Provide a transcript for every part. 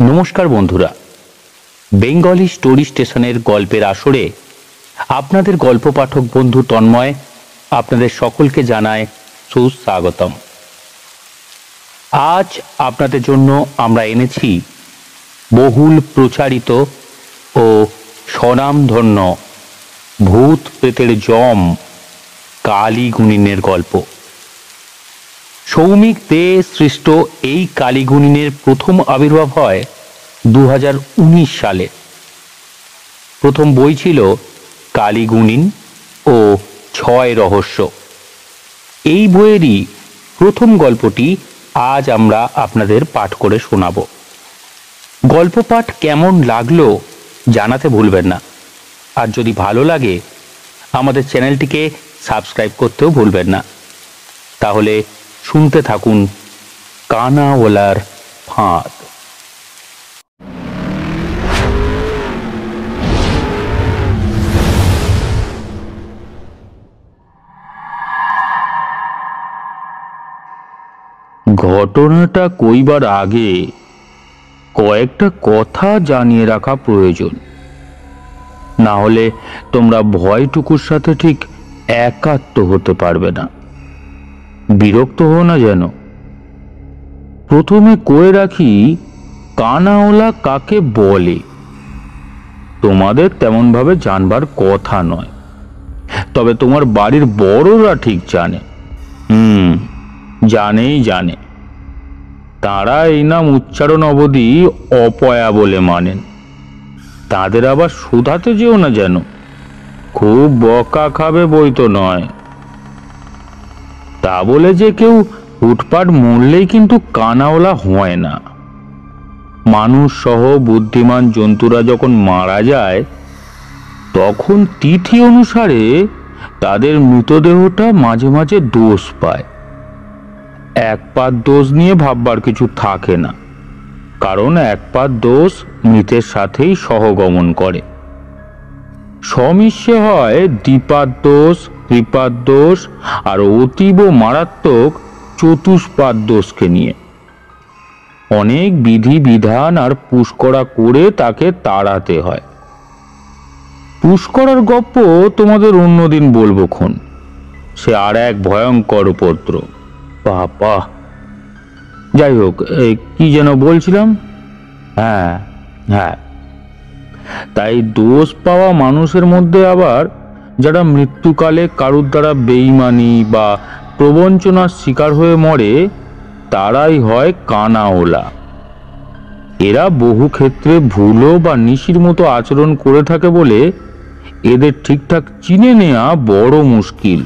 নমস্কার বন্ধুরা, Bengali story স্টেশনের গল্পের আসরে আপনাদের গল্প পাঠক বন্ধু তন্ময় আপনাদের সকলকে জানায় সুস্বাগতম। আজ আপনাদের জন্য আমরা এনেছি বহুল প্রচারিত ও স্বনামধন্য ভূত প্রেতের জম কালীগুণিনের গল্প। সৌমিক দে সৃষ্ট এই কালীগুণিনের প্রথম আবির্ভাব হয় 2019 সালে। প্রথম বই ছিল কালীগুণিন ও ছয় রহস্য। এই বইয়েরই প্রথম গল্পটি আজ আমরা আপনাদের পাঠ করে শোনাব। গল্প পাঠ কেমন লাগলো জানাতে ভুলবেন না, আর যদি ভালো লাগে আমাদের চ্যানেলটিকে সাবস্ক্রাইব করতেও ভুলবেন না। তাহলে শুনতে থাকুন কানাওয়ালার ফাঁদ। ঘটনাটা কইবার আগে কয়েকটা কথা জানিয়ে রাখা প্রয়োজন, না হলে তোমরা ভয়টুকুর সাথে ঠিক একাত্ম হতে পারবে না। বিরক্ত হও না যেন। প্রথমে কয়ে রাখি, কানাওয়ালা কাকে বলে তোমাদের তেমন ভাবে জানবার কথা নয়, তবে তোমার বাড়ির বড়রা ঠিক জানে। জানে। তারা এই নাম উচ্চারণ অবধি অপয়া বলে মানেন। তাদের আবার শুধাতে যেও না যেন, খুব বকা খাবে বই তো নয়। তা বলে যে কেউ হুটপাট মরলেই কিন্তু কানাওয়ালা হয় না। মানুষ সহ বুদ্ধিমান জন্তুরা যখন মারা যায় তখন তিথি অনুসারে তাদের মৃতদেহটা মাঝে মাঝে দোষ পায়। এক পাত দোষ নিয়ে ভাববার কিছু থাকে না, কারণ এক পাত দোষ মৃতের সাথেই সহগমন করে। সমিশ্রে হয় দ্বিপাদ দোষ, ত্রিপাদ দোষ আর অতীব মারাত্মক চতুষ্পাদ দোষকে নিয়ে। অনেক বিধি বিধান আর পুষ্করা করে তাকে তাড়াতে হয়। পুষ্করার গপ্প তোমাদের অন্যদিন বলবো খন, সে আর এক ভয়ঙ্কর উপদ্রব। বাবা, যাই হোক, কি যেন বলছিলাম। হ্যাঁ, তাই দোষ পাওয়া মানুষের মধ্যে আবার যারা মৃত্যুকালে কারুর দ্বারা বেঈমানি বা প্রবঞ্চনার শিকার হয়ে মরে তারাই হয় কানাওয়ালা। এরা বহু ক্ষেত্রে ভুলো বা নিশির মতো আচরণ করে থাকে বলে এদের ঠিকঠাক চিনে নেওয়া বড় মুশকিল।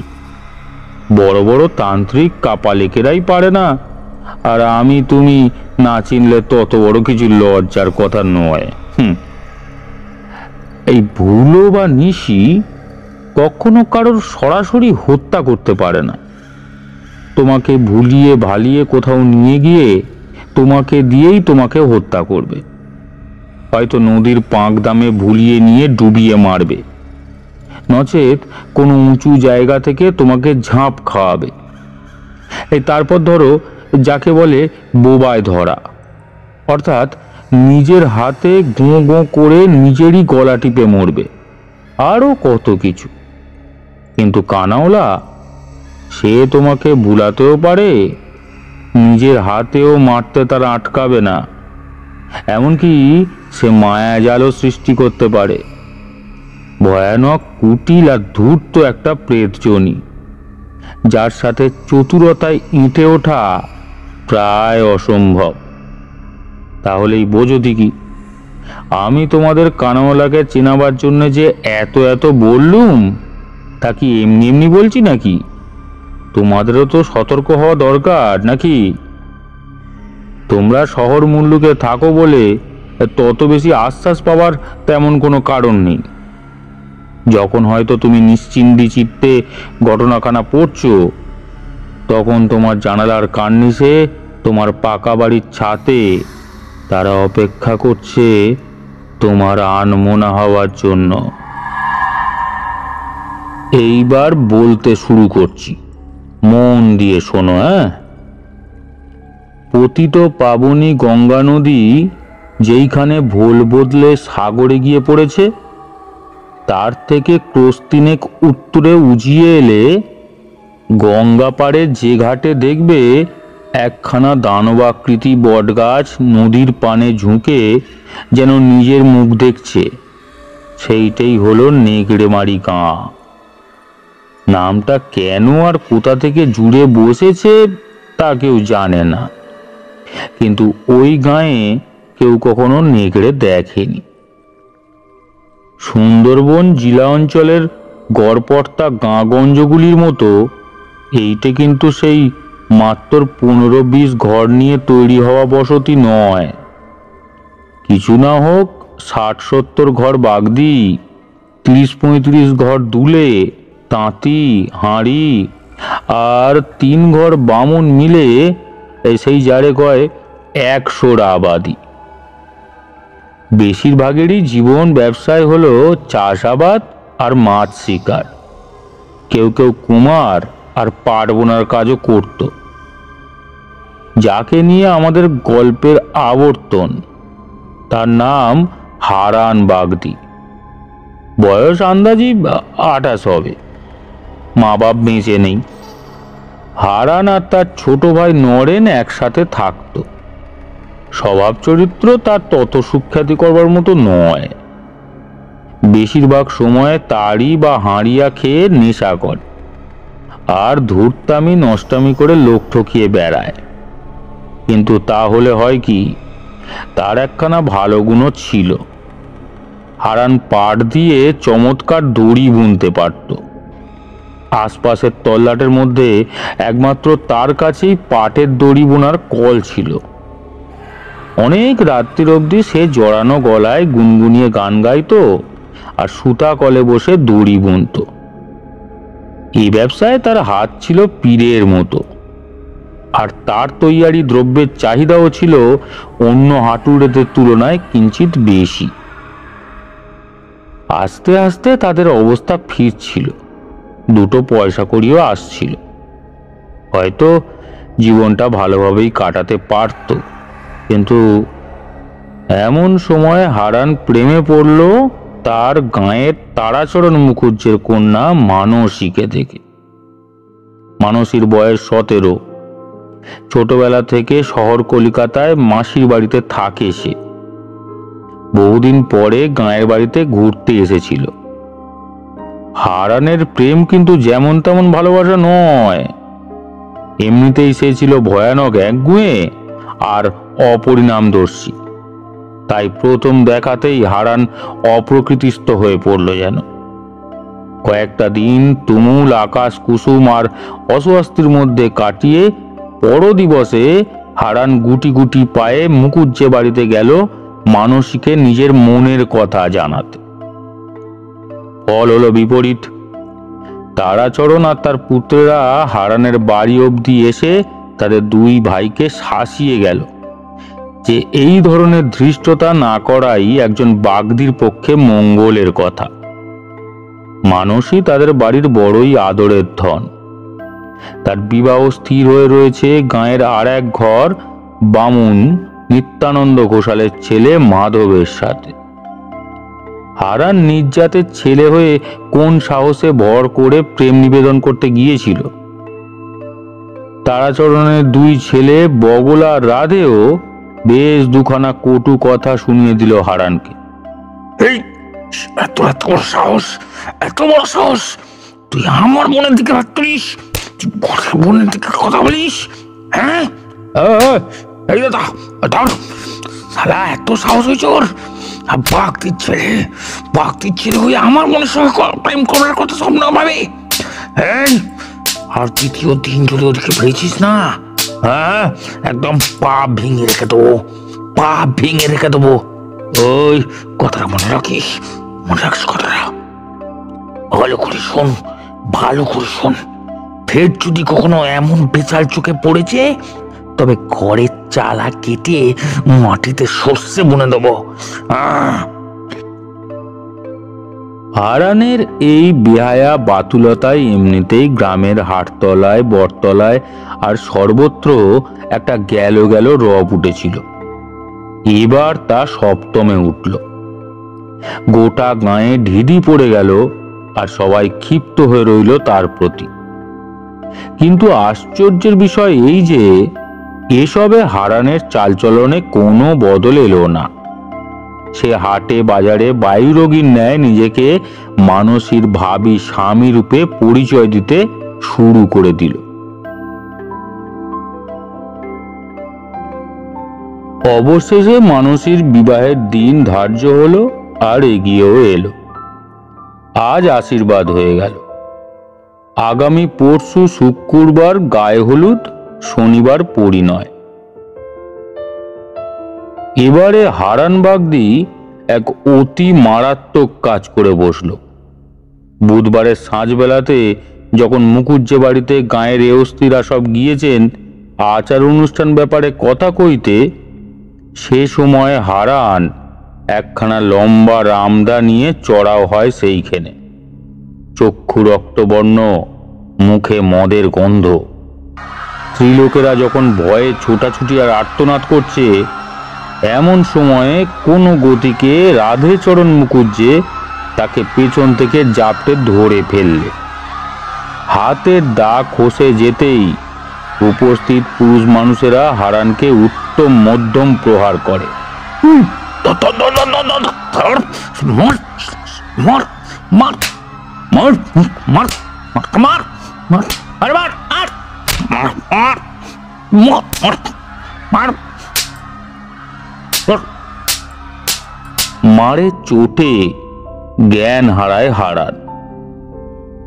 বড় বড় তান্ত্রিক কাপালেকেরাই পারে না, আর আমি তুমি না চিনলে তত বড় কিছু লজ্জার কথা নয়। এই ভুলো বা নিশি কখনো কারোর সরাসরি হত্যা করতে পারে না। তোমাকে ভুলিয়ে ভালিয়ে কোথাও নিয়ে গিয়ে তোমাকে দিয়েই তোমাকে হত্যা করবে। হয়তো নদীর পাঁক দামে ভুলিয়ে নিয়ে ডুবিয়ে মারবে, নচেত কোনো উঁচু জায়গা থেকে তোমাকে ঝাঁপ খাওয়াবে। তারপর ধরো যাকে বলে বোবায় ধরা, অর্থাৎ নিজের হাতে গোঁ গোঁ করে নিজেরই গলা টিপে মরবে। আরো কত কিছু। কিন্তু কানাওয়ালা সে তোমাকে বুলাতেও পারে, নিজের হাতেও মারতে তার আটকাবে না। এমনকি সে মায়াজালও সৃষ্টি করতে পারে। ভয়ানক কুটিল আর ধূর্ত একটা প্রেতজনী, যার সাথে চতুরতায় ইঁটে ওঠা প্রায় অসম্ভব। তাহলেই বোঝো দিকি, আমি তোমাদের কানাওয়ালাকে চেনাবার জন্য যে এত বললুম তা কি এমনি এমনি বলছি নাকি? তোমাদেরও তো সতর্ক হওয়া দরকার নাকি? তোমরা শহর মুল্লুকে থাকো বলে তত বেশি আশ্বাস পাওয়ার তেমন কোনো কারণ নেই। যখন হয়তো তুমি নিশ্চিন্তি চিত্তে ঘটনাখানা পড়ছো, তখন তোমার জানালার কার্নিশে তোমার পাকা বাড়ির ছাতে তারা অপেক্ষা করছে তোমার আনমনা হওয়ার জন্য। এইবার বলতে শুরু করছি, মন দিয়ে শোনো। পতিত পাবনী গঙ্গা নদী যেইখানে ভোল বদলে সাগরে গিয়ে পড়েছে, তার থেকে ক্রোশ তিনেক উত্তরে উজিয়ে এলে গঙ্গা পাড়ে যে ঘাটে দেখবে একখানা দানবাকৃতি বটগাছ নদীর পানে ঝুঁকে যেন নিজের মুখ দেখছে, সেইটাই হলো নেকড়েমারি গাঁ। নামটা কেন আর কোথা থেকে জুড়ে বসেছে তা কেউ জানে না, কিন্তু ওই গাঁয়ে কেউ কখনো নেকড়ে দেখেনি। সুন্দরবন জেলা অঞ্চলের গড়পড়তা গাঁগঞ্জগুলির মতো এইটা কিন্তু সেই মাত্র 15-20 ঘর নিয়ে তৈরি হওয়া বসতি নয়। কিছু না হোক 60-70 ঘর বাগদি, 30-35 ঘর দুলে, তাঁতি, হাঁড়ি আর 3 ঘর বামুন মিলে সেই যারে কয় 100 আবাদি। বেশিরভাগেরই জীবন ব্যবসায় হলো চাষাবাদ আর মাছ শিকার। কেউ কেউ কুমার আর পাট বোনার কাজও করত। যাকে নিয়ে আমাদের গল্পের আবর্তন, তার নাম হারান বাগদি। বয়স আন্দাজি 28 হবে। মা বাপ বেঁচে নেই। হারান আর তার ছোট ভাই নরেন একসাথে থাকতো। স্বভাব চরিত্র তার তত সুখ্যাতি করবার মতো নয়। বেশিরভাগ সময় তাড়ি বা হাঁড়িয়া খেয়ে নেশা করে আর ধূর্তামি নষ্টামি করে লোক ঠকিয়ে বেড়ায়। কিন্তু তাহলে হয় কি, তার একখানা ভালো গুণও ছিল। হারান পাট দিয়ে চমৎকার দড়ি বুনতে পারত। আশপাশের তল্লাটের মধ্যে একমাত্র তার কাছেই পাটের দড়ি বোনার কল ছিল। অনেক রাত্রির অবধি সে জড়ানো গলায় গুনগুনিয়ে গান গাইতো আর সুতা কলে বসে দড়ি বুনত। এই ব্যবসায় তার হাত ছিল পীরের মতো, আর তার তৈয়ারি দ্রব্যের চাহিদাও ছিল অন্য হাটুড়েদের তুলনায় কিঞ্চিত বেশি। আস্তে আস্তে তাদের অবস্থা ফিরছিল, দুটো পয়সা করিও আসছিল। হয়তো জীবনটা ভালোভাবেই কাটাতে পারত। কিন্তু এমন সময় হারান প্রেমে পড়ল তার গাঁয়ের তারাচরণ মুখুজ্জের কন্যা মানসীকে দেখে। মানসীর বয়স 17। ছোটবেলা থেকে শহর কলিকাতায় মাসির বাড়িতে থাকে সে। বহুদিন পরে গাঁয়ের বাড়িতে ঘুরতে এসেছিল। হারানের প্রেম কিন্তু যেমন তেমন ভালোবাসা নয়। এমনিতেই সে ছিল ভয়ানক একগুঁয়ে আর অপরিণামদর্শী। তাই প্রথম দেখাতেই হারান অপ্রকৃতিস্থ হয়ে পড়ল যেন। কয়েকটা দিন তুমুল আকাশ কুসুম আর অস্বস্তির মধ্যে কাটিয়ে পরদিবসে হারান গুটি গুটি পায়ে মুকুজ্জে বাড়িতে গেল মানসীকে নিজের মনের কথা জানাতে। ফল হলো বিপরীত। তারাচরণ আর তার পুত্রেরা হারানের বাড়ি অবধি এসে তাদের দুই ভাইকে শাসিয়ে গেল যে এই ধরনের ধৃষ্টতা না করাই একজন বাগদির পক্ষে মঙ্গলের কথা। মানসী তাদের বাড়ির বড়ই আদরের ধন। তার বিবাহ স্থির হয়ে রয়েছে গাঁয়ের আর এক ঘর বামুন নিত্যানন্দ ঘোষালের ছেলে মাধবের সাথে। হারান নির্জাতের ছেলে হয়ে কোন সাহসে ভর করে প্রেম নিবেদন করতে গিয়েছিল। তারাচরণের দুই ছেলে বগলা রাধেও বেশ দুখানা কটু কথা শুনিয়ে দিল হারানকে। এই এত এত বড় সাহস, এত বড় সাহস! তুই আমার বোনের দিকে হাত তুলিস, তুই বোনের দিকে কথা বলিস? হ্যাঁ, এই দাদা শালা, এত সাহস হয়েছে ওর! বাগদির ছেলে হয়ে আমার বোনের সঙ্গে প্রেম করার কথা স্বপ্ন ভাবে। এই, আর দ্বিতীয় দিন যদি ওদিকে পেয়েছিস না, হ্যাঁ, একদম পা ভেঙে রেখে দেবো, পা ভেঙে রেখে দেবো। ওই কথাটা মনে রাখিস, মনে রাখিস কথাটা। ভালো করে শোন, ভালো করে শোন। ফের যদি কখনো এমন বেচাল চোখে পড়েছে, তবে ঘরের চালা কেটে মাটিতে সর্ষে বুনে দেবো। হারানের এই বেহায়া বাতুলতায় এমনিতেই গ্রামের হাটতলায়, বটতলায় আর সর্বত্র একটা গেল গেল রব উঠেছিল। এবার তা সপ্তমে উঠল। গোটা গায়ে ঢিঢি পড়ে গেল, আর সবাই ক্ষিপ্ত হয়ে রইল তার প্রতি। কিন্তু আশ্চর্যের বিষয় এই যে এসবে হারানের চালচলনে কোনো বদল এলো না। সে হাটে বাজারে বায়ুরোগীর ন্যায় নিজেকে মানসীর ভাবী স্বামী রূপে পরিচয় দিতে শুরু করে দিল। অবশেষে মানসীর বিবাহের দিন ধার্য হলো, আর এগিয়েও এলো। আজ আশীর্বাদ হয়ে গেল। আগামী পরশু শুক্রবার গায়ে হলুদ, শনিবার পরিণয়। এবারে হারান বাগদি এক অতি মারাত্মক কাজ করে বসল। বুধবারের সাঁঝবেলাতে যখন মুকুজ্জে বাড়িতে গায়ের এওস্তিরা সব গিয়েছেন আচার অনুষ্ঠান ব্যাপারে কথা কইতে, সে সময় হারান একখানা লম্বা রামদা নিয়ে চড়াও হয় সেইখানে। চক্ষু রক্তবর্ণ, মুখে মদের গন্ধ। স্ত্রীলোকেরা যখন ভয়ে ছোটাছুটি আর আর্তনাদ করছে, এমন সময়ে কোনো গতিকে রাধেচরণ মুকুজ্জে তাকে পেছন থেকে জাপটে ধরে ফেললে। হাতের দা খসে যেতেই উপস্থিত পুরুষ মানুষেরা হারানকে উত্তম মধ্যম প্রহার করে। মারে চোটে জ্ঞান হারায় হারান।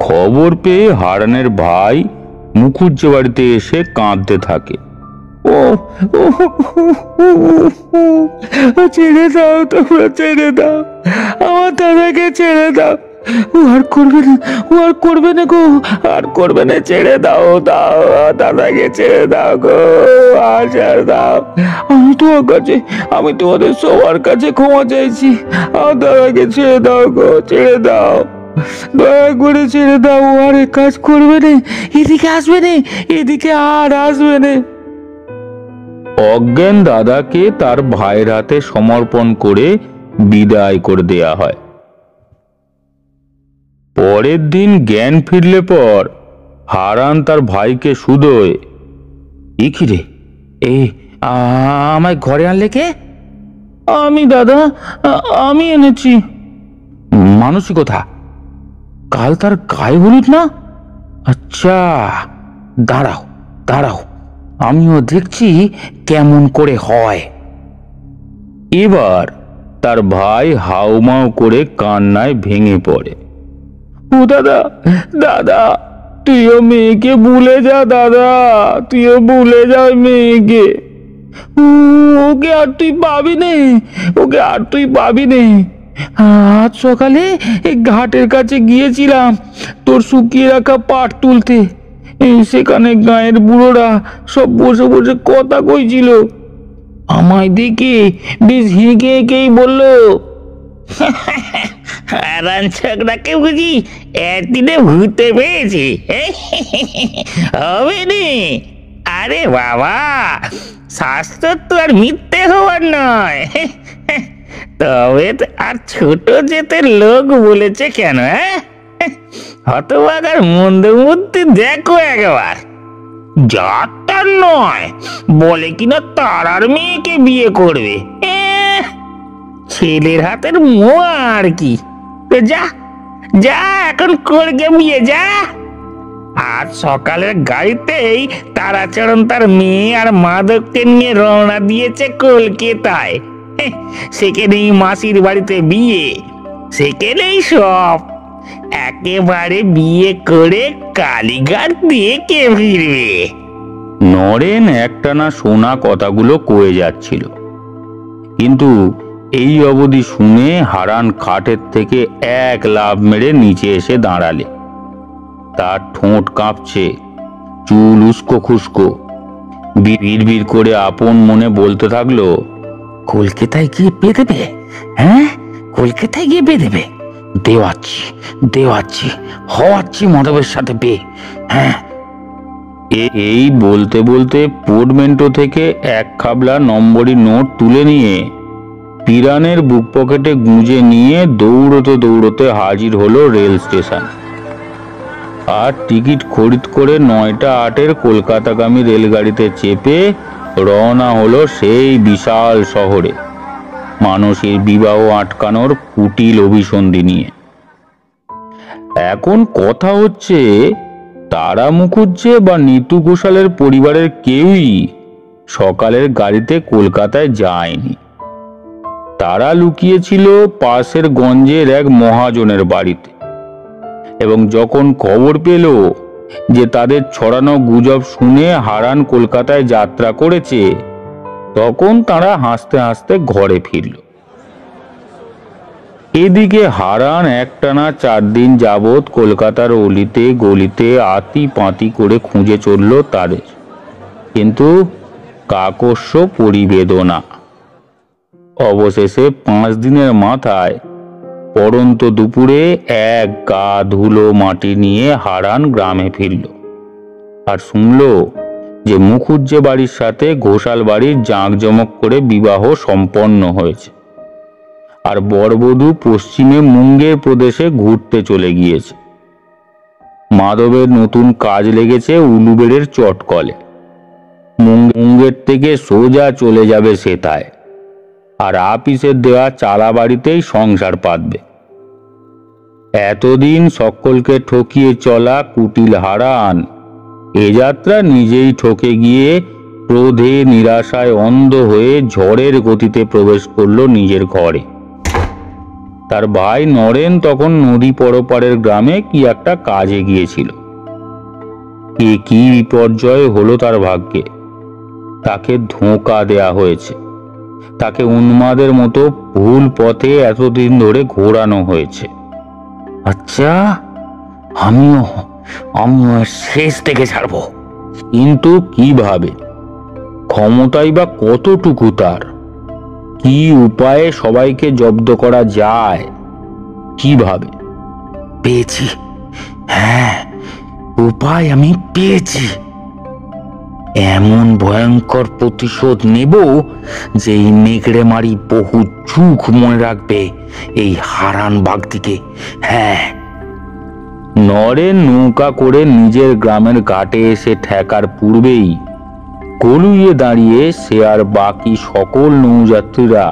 খবর পেয়ে হারানের ভাই মুকুজ্জে বাড়িতে এসে কাঁদতে থাকে। ও ছেড়ে দাও, তোমরা ছেড়ে দাও, আমার দাদাকে ছেড়ে দাও। ও আর করবে না, ও আর করবে না গো, আর করবে না, ছেড়ে দাও, দাও দাদাকে ছেড়ে দাও গো, আর ছেড়ে দাও। আমি তোমার কাছে, আমি তোমাদের সবার কাছে ক্ষমা চাইছি, আমার দাদাকে ছেড়ে দাও গো, ছেড়ে দাও, দয়া করে ছেড়ে দাও। আর এ কাজ করবে না, এদিকে আসবে না, এদিকে আর আসবে না। অজ্ঞান দাদাকে তার ভাইয়ের হাতে সমর্পণ করে বিদায় করে দেয়া হয়। পরের দিন জ্ঞান ফিরলে পর হারান তার ভাইকে শুধোয়, এ কি রে, আমায় ঘরে আনলে কে? আমি দাদা, আমি এনেছি। মানসী কোথা? কাল তার গায়ে হলুদ না? আচ্ছা, দাঁড়াও দাঁড়াও, আমিও দেখছি কেমন করে হয়। এবার তার ভাই হাউমাউ করে কান্নায় ভেঙে পড়ে। ও দাদা, দাদা, তুইও মেয়েকে ভুলে যা দাদা, তুইও ভুলে যা মেয়েকে। ওকে আর তুই পাবি নে, ওকে আর তুই পাবি নে। আজ সকালে ঘাটের কাছে গিয়েছিলাম তোর শুকিয়ে রাখা পাট তুলতে। সেখানে গায়ের বুড়োরা সব বসে বসে কথা কইছিল। আমায় দেখে বেশ হেঁকে হেঁকেই বললো, হারান ছোকরাকে বুঝি একদিনে ভূতে পেয়েছে, হবে নে। আরে বাবা, শাস্ত্র তো আর মিথ্যে হওয়ার নয়। তবে আর ছোট জেতের লোক বলেছে কেন? হতভাগার মন্দ মূর্তি দেখো একবার। যাত্রার নয় বলে কিনা তারার মেয়েকে বিয়ে করবে। ছেলের হাতের মোয়া আর কি। যা যা, এখন করগে বিয়ে যা। আজ সকালের গাড়িতেই তারাচরণ তার মেয়ে আর মাধবকে নিয়ে রওনা দিয়েছে কলকাতায়। সেখানেই মাসির বাড়িতে বিয়ে, সেখানেই সব। একেবারে বিয়ে করে কালীঘাট দিয়ে কে ফিরবে। নরেন একটানা শোনা কথাগুলো কয়ে যাচ্ছিল, কিন্তু এই অবধি শুনে হারান খাটের থেকে এক লাফ মেরে নিচে এসে দাঁড়ালে। তার ঠোঁট কাঁপছে, চুল উস্কো খুস্কো। বিড় করে আপন মনে বলতে থাকলো, কলকাতায় গিয়ে পেয়ে দেবে, হ্যাঁ, কলকাতায় গিয়ে পেয়ে দেবে। দেওয়াচ্ছি দেওয়াচ্ছি, হওয়াচ্ছি মাধবের সাথে পেয়ে, হ্যাঁ। এই বলতে বলতে পোর্টমেন্টো থেকে এক খাবলা নম্বরি নোট তুলে নিয়ে পিরানের বুক পকেটে গুঁজে নিয়ে দৌড়তে দৌড়তে হাজির হলো রেল স্টেশন। আর টিকিট খরিদ করে 9টা 8-এর কলকাতাগামী রেলগাড়িতে চেপে রওনা হলো সেই বিশাল শহরে মানুষের বিবাহ আটকানোর কুটিল অভিসন্ধি নিয়ে। এখন কথা হচ্ছে, তারা মুখুজ্জে বা নিতু ঘোষালের পরিবারের কেউই সকালের গাড়িতে কলকাতায় যায়নি। তারা লুকিয়েছিল পাশের গঞ্জের এক মহাজনের বাড়িতে, এবং যখন খবর পেল যে তাদের ছড়ানো গুজব শুনে হারান কলকাতায় যাত্রা করেছে, তখন তারা হাসতে হাসতে ঘরে ফিরল। এদিকে হারান একটানা 4 দিন যাবৎ কলকাতার অলিতে গলিতে আতি পাতি করে খুঁজে চলল তাদের, কিন্তু কাকস্য পরিবেদনা। অবশেষে 5 দিনের মাথায় পড়ন্ত দুপুরে এক গা ধুলো মাটি নিয়ে হারান গ্রামে ফিরল, আর শুনল যে মুখুজ্জে বাড়ির সাথে ঘোষাল বাড়ির জাঁকজমক করে বিবাহ সম্পন্ন হয়েছে, আর বরবধূ পশ্চিমে মুঙ্গের প্রদেশে ঘুরতে চলে গিয়েছে। মাধবের নতুন কাজ লেগেছে উলুবেড়ের চটকলে। মুঙ্গের থেকে সোজা চলে যাবে সেতায়, আর আপিসের দেওয়া চালা বাড়িতেই সংসার পাতবে। এতদিন সকলকে ঠকিয়ে চলা কুটিল হারান এ যাত্রা নিজেই ঠকে গিয়ে ক্রোধে নিরাশায় অন্ধ হয়ে ঝড়ের গতিতে প্রবেশ করল নিজের ঘরে। তার ভাই নরেন তখন নদী পরপারের গ্রামে কি একটা কাজে গিয়েছিল। কি বিপর্যয় হলো তার ভাগ্যে! তাকে ধোঁকা দেয়া হয়েছে, তাকে উন্মাদের মতো ভুল পথে এতদিন ধরে ঘোরানো হয়েছে। আচ্ছা, আমিও শেষ থেকে ছাড়বো। কিন্তু কিভাবে? ক্ষমতাই বা কতটুকু তার? কি উপায়ে সবাইকে জব্দ করা যায়? কিভাবে? পেয়েছি, হ্যাঁ, উপায় আমি পেয়েছি। এমন ভয়ঙ্কর প্রতিশোধ নেব যে এই নেকড়ে মারি বহু যুগ মনে রাখবে এই হারান বাগদিকে। হ্যাঁ। নরেন নৌকা করে নিজের গ্রামের ঘাটে এসে ঠেকার পূর্বেই কলুইয়ে দাঁড়িয়ে সে আর বাকি সকল নৌযাত্রীরা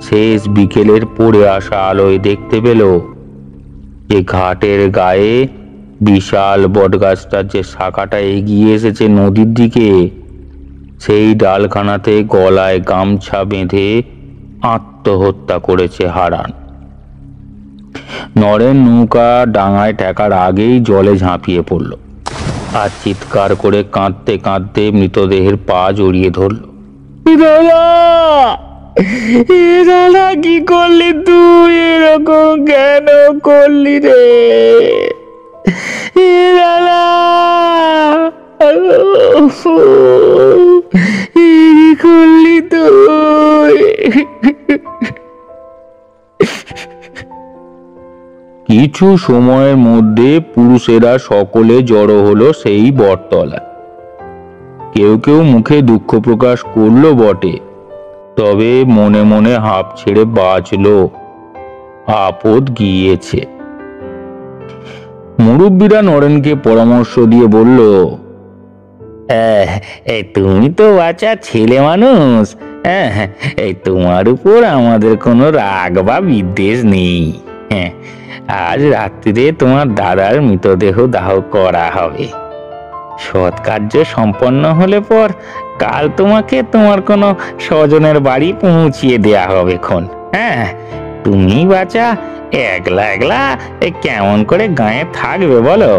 শেষ বিকেলের পড়ে আসা আলোয় দেখতে পেল যে ঘাটের গায়ে বিশাল বটগাছটার যে শাখাটা এগিয়ে এসেছে নদীর দিকে, সেই ডালখানাতে গলায় গামছা বেঁধে আত্মহত্যা করেছে হারান। নরেন নৌকা ডাঙায় ঠেকার আগেই জলে ঝাঁপিয়ে পড়ল, আর চিৎকার করে কাঁদতে কাঁদতে মৃতদেহের পা জড়িয়ে ধরল। দাদা, কি করলি তুই? এরকম কেন করলি রে দাদা? কি করলি তুই? কিছু সময়ের মধ্যে পুরুষেরা সকলে জড়ো হলো সেই বটতলা। কেউ কেউ মুখে দুঃখ প্রকাশ করলো বটে, তবে মনে মনে হাঁপ ছেড়ে বাঁচলো, আপদ গিয়েছে। মুরব্বীরা নরেনকে পরামর্শ দিয়ে বলল, তুমি তো বাচ্চা ছেলে মানুষ, তোমার উপর আমাদের কোনো রাগ বা বিদ্বেষ নেই। আজ রাত্রিরে তোমার দাদার মৃতদেহ দাহ করা হবে। সৎকার্য সম্পন্ন হলে পর কাল তোমাকে তোমার কোনো স্বজনের বাড়ি পৌঁছিয়ে দেয়া হবে খন। তুমি বাচ্চা একলা একলা কেমন করে গায়ে থাকবে বলো?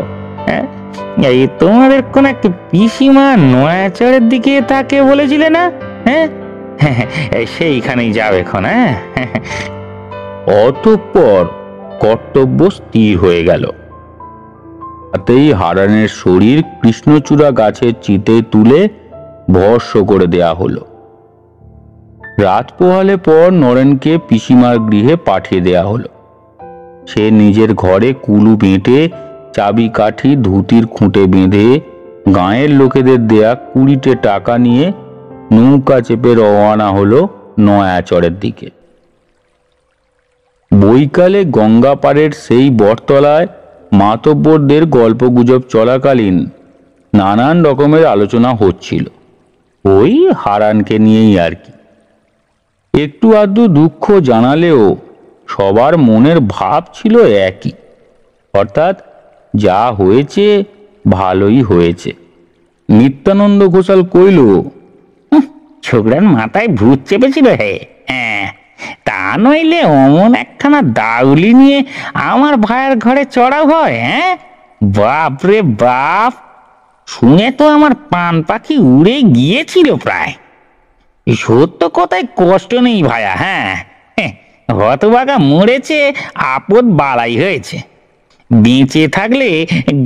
এই তোমাদের কোন একটা পিসিমা নয়াচড়ের দিকে তাকে বলেছিলে না? সেইখানেই যাবে খন। অতঃপর কর্তব্য স্থির হয়ে গেল। তাতেই হারানের শরীর কৃষ্ণচূড়া গাছের চিতে তুলে ভস্ম করে দেয়া হলো। রাত পোহালে পর নরেনকে পিসিমার গৃহে পাঠিয়ে দেয়া হলো। সে নিজের ঘরে কুলু বেঁটে চাবি কাঠি ধুতির খুঁটে বেঁধে গাঁয়ের লোকেদের দেয়া 20টে টাকা নিয়ে নৌকা চেপে রওনা হলো নয়াচরের দিকে। বৈকালে গঙ্গা পাড়ের সেই বটতলায় মাতব্বরদের গল্পগুজব চলাকালীন নানান রকমের আলোচনা হচ্ছিল, ওই হারানকে নিয়েই আর কি। একটু আধটু দুঃখ জানালেও সবার মনের ভাব ছিল একই, অর্থাৎ যা হয়েছে ভালোই হয়েছে। নিত্যানন্দ ঘোষাল কইল, ছোকরার মাথায় ভূত চেপেছিল হে। হ্যাঁ, তা নইলে অমন একখানা দাউলি নিয়ে আমার ভাইয়ের ঘরে চড়াও হয়? হ্যাঁ, বাপ রে বাপ, শুনে তো আমার পান পাখি উড়ে গিয়েছিল প্রায়। সত্য কথায় কষ্ট নেই ভায়া। হ্যাঁ, হতভাগা মরেছে, আপদ বালাই হয়েছে। বেঁচে থাকলে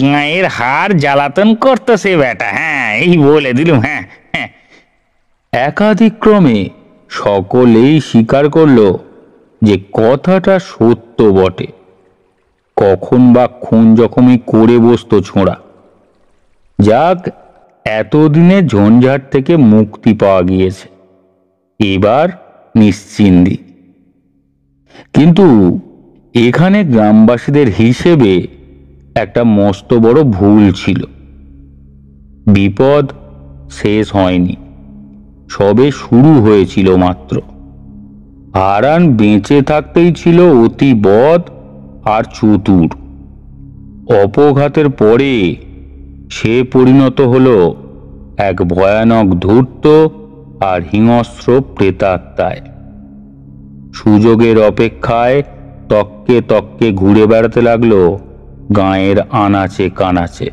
গায়ের হাড় জ্বালাতন করতো সে বেটা। হ্যাঁ, এই বলে দিলুম। হ্যাঁ হ্যাঁ। একাধিক্রমে সকলেই স্বীকার করল যে কথাটা সত্য বটে। কখন বা খুন জখমই করে বসতো ছোঁড়া। যাক, এতদিনে ঝঞ্ঝাট থেকে মুক্তি পাওয়া গিয়েছে, এবার নিশ্চিন্তি। কিন্তু এখানে গ্রামবাসীদের হিসেবে একটা মস্ত বড় ভুল ছিল। বিপদ শেষ হয়নি, সবে শুরু হয়েছিল মাত্র। হারান বেঁচে থাকতেই ছিল অতি বদ আর চতুর। অপঘাতের পরে সে পরিণত হলো এক ভয়ানক ধূর্ত আর হিংস্র প্রেতাত্মায়। সুযোগের অপেক্ষায় তককে তককে ঘুরে বেড়াতে লাগলো গাঁয়ের আনাচে কানাচে।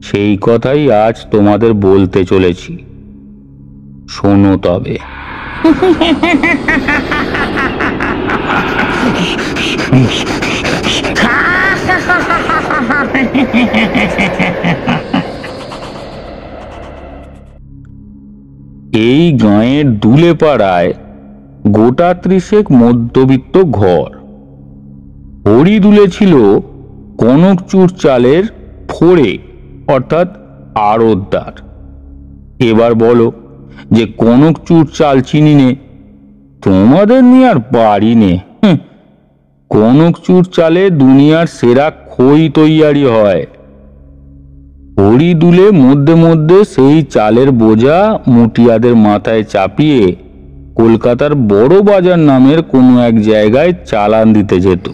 সেই কথাই আজ তোমাদের বলতে চলেছি, শোনো তবে। এই গাঁয়ের দুলে পাড়ায় গোটা 30 মধ্যবিত্ত ঘর। হরি দুলেছিল কনকচুর চালের ফোড়ে, অর্থাৎ আড়তদার। এবার বলো যে কনকচুর চাল চিনি নে, তোমাদের নিয়ে আর পারি নে। কনকচুর চালে দুনিয়ার সেরা খই তৈয়ারি হয়। হরি দুলে মধ্যে মধ্যে সেই চালের বোঝা মুটিয়াদের মাথায় চাপিয়ে কলকাতার বড় বাজার নামের কোনো এক জায়গায় চালান দিতে যেত।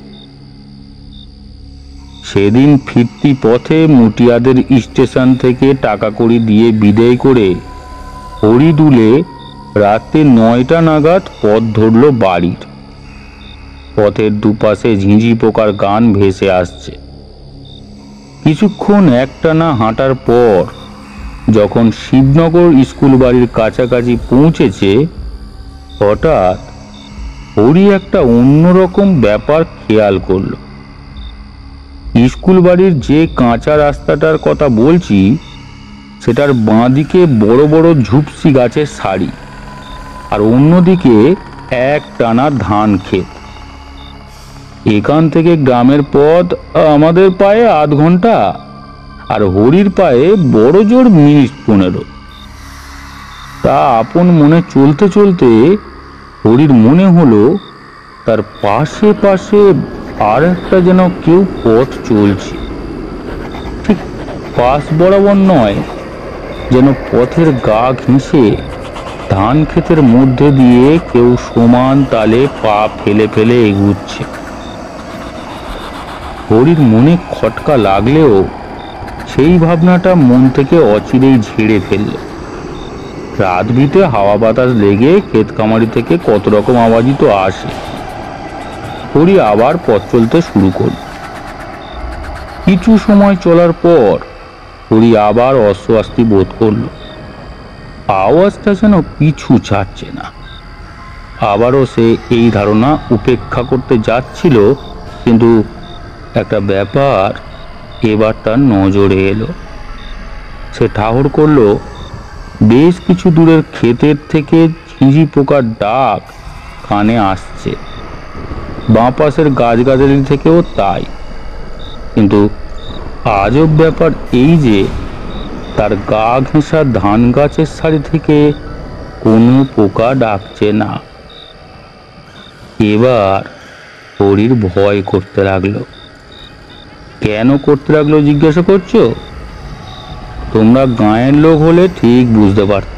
সেদিন ফিরতি পথে মুটিয়াদের স্টেশন থেকে টাকা কড়ি দিয়ে বিদায় করে হরি দুলে রাতে 9টা নাগাদ পথ ধরল বাড়ির। পথের দুপাশে ঝিঁঝি পোকার গান ভেসে আসছে। কিছুক্ষণ একটানা হাঁটার পর যখন শিবনগর স্কুল বাড়ির কাছাকাছি পৌঁছেছে, হঠাৎ হরি একটা অন্যরকম ব্যাপার খেয়াল করল। স্কুল বাড়ির যে কাঁচা রাস্তাটার কথা বলছি, সেটার বাঁদিকে বড় বড় ঝুপসি গাছের সারি, আর অন্যদিকে এক টানা ধান ক্ষেত। এখান থেকে গ্রামের পথ আমাদের পায়ে আধ ঘন্টা, আর হরির পায়ে বড় জোর মিনিট 15। তা আপন মনে চলতে চলতে হরির মনে হলো তার পাশে পাশে আর একটা যেন কেউ পথ চলছে। ঠিক পাশ বরাবর নয়, যেন পথের গা ঘেঁষে ধান ক্ষেতের মধ্যে দিয়ে কেউ সমান তালে পা ফেলে ফেলে এগুচ্ছে। হরির মনে খটকা লাগলেও সেই ভাবনাটা মন থেকে অচিরেই ঝেড়ে ফেলল। রাত ভিতে হাওয়া বাতাস লেগে ক্ষেত কামারি থেকে কত রকম আওয়াজই তো আসে। হরি আবার পথ চলতে শুরু করল। কিছু সময় চলার পর হরি আবার অস্বস্তি বোধ করল। আওয়াজটা যেন পিছু ছাড়ছে না। আবারও সে এই ধারণা উপেক্ষা করতে যাচ্ছিল, কিন্তু একটা ব্যাপার এবার তার নজরে এলো। সে ঠাহর করলো বেশ কিছু দূরের ক্ষেতের থেকে ঝিঁঝি পোকার ডাক কানে আসছে, বাঁ পাশের গাছগাছালি থেকেও তাই। কিন্তু আজব ব্যাপার এই যে তার গা ঘেঁষা ধান গাছের সারি থেকে কোনো পোকা ডাকছে না। এবার হরির ভয় করতে লাগলো। কেন করতে লাগলো জিজ্ঞাসা করছো? তোমরা গাঁয়ের লোক হলে ঠিক বুঝতে পারত।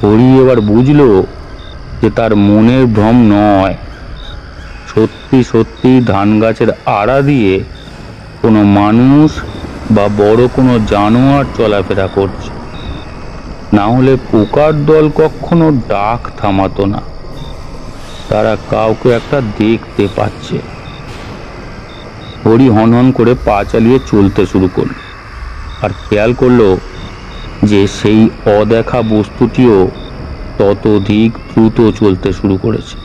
হরি এবার বুঝলো যে তার মনের ভ্রম নয়, সত্যি সত্যি ধান গাছের আড়া দিয়ে কোনো মানুষ বা বড় কোনো জানোয়ার চলাফেরা করছে, না হলে পোকার দল কখনো ডাক থামাতো না। তারা কাউকে একটা দেখতে পাচ্ছে। হরি হনহন করে পা চালিয়ে চলতে শুরু করল, আর খেয়াল করলো যে সেই অদেখা বস্তুটিও ততোধিক দ্রুত চলতে শুরু করেছে।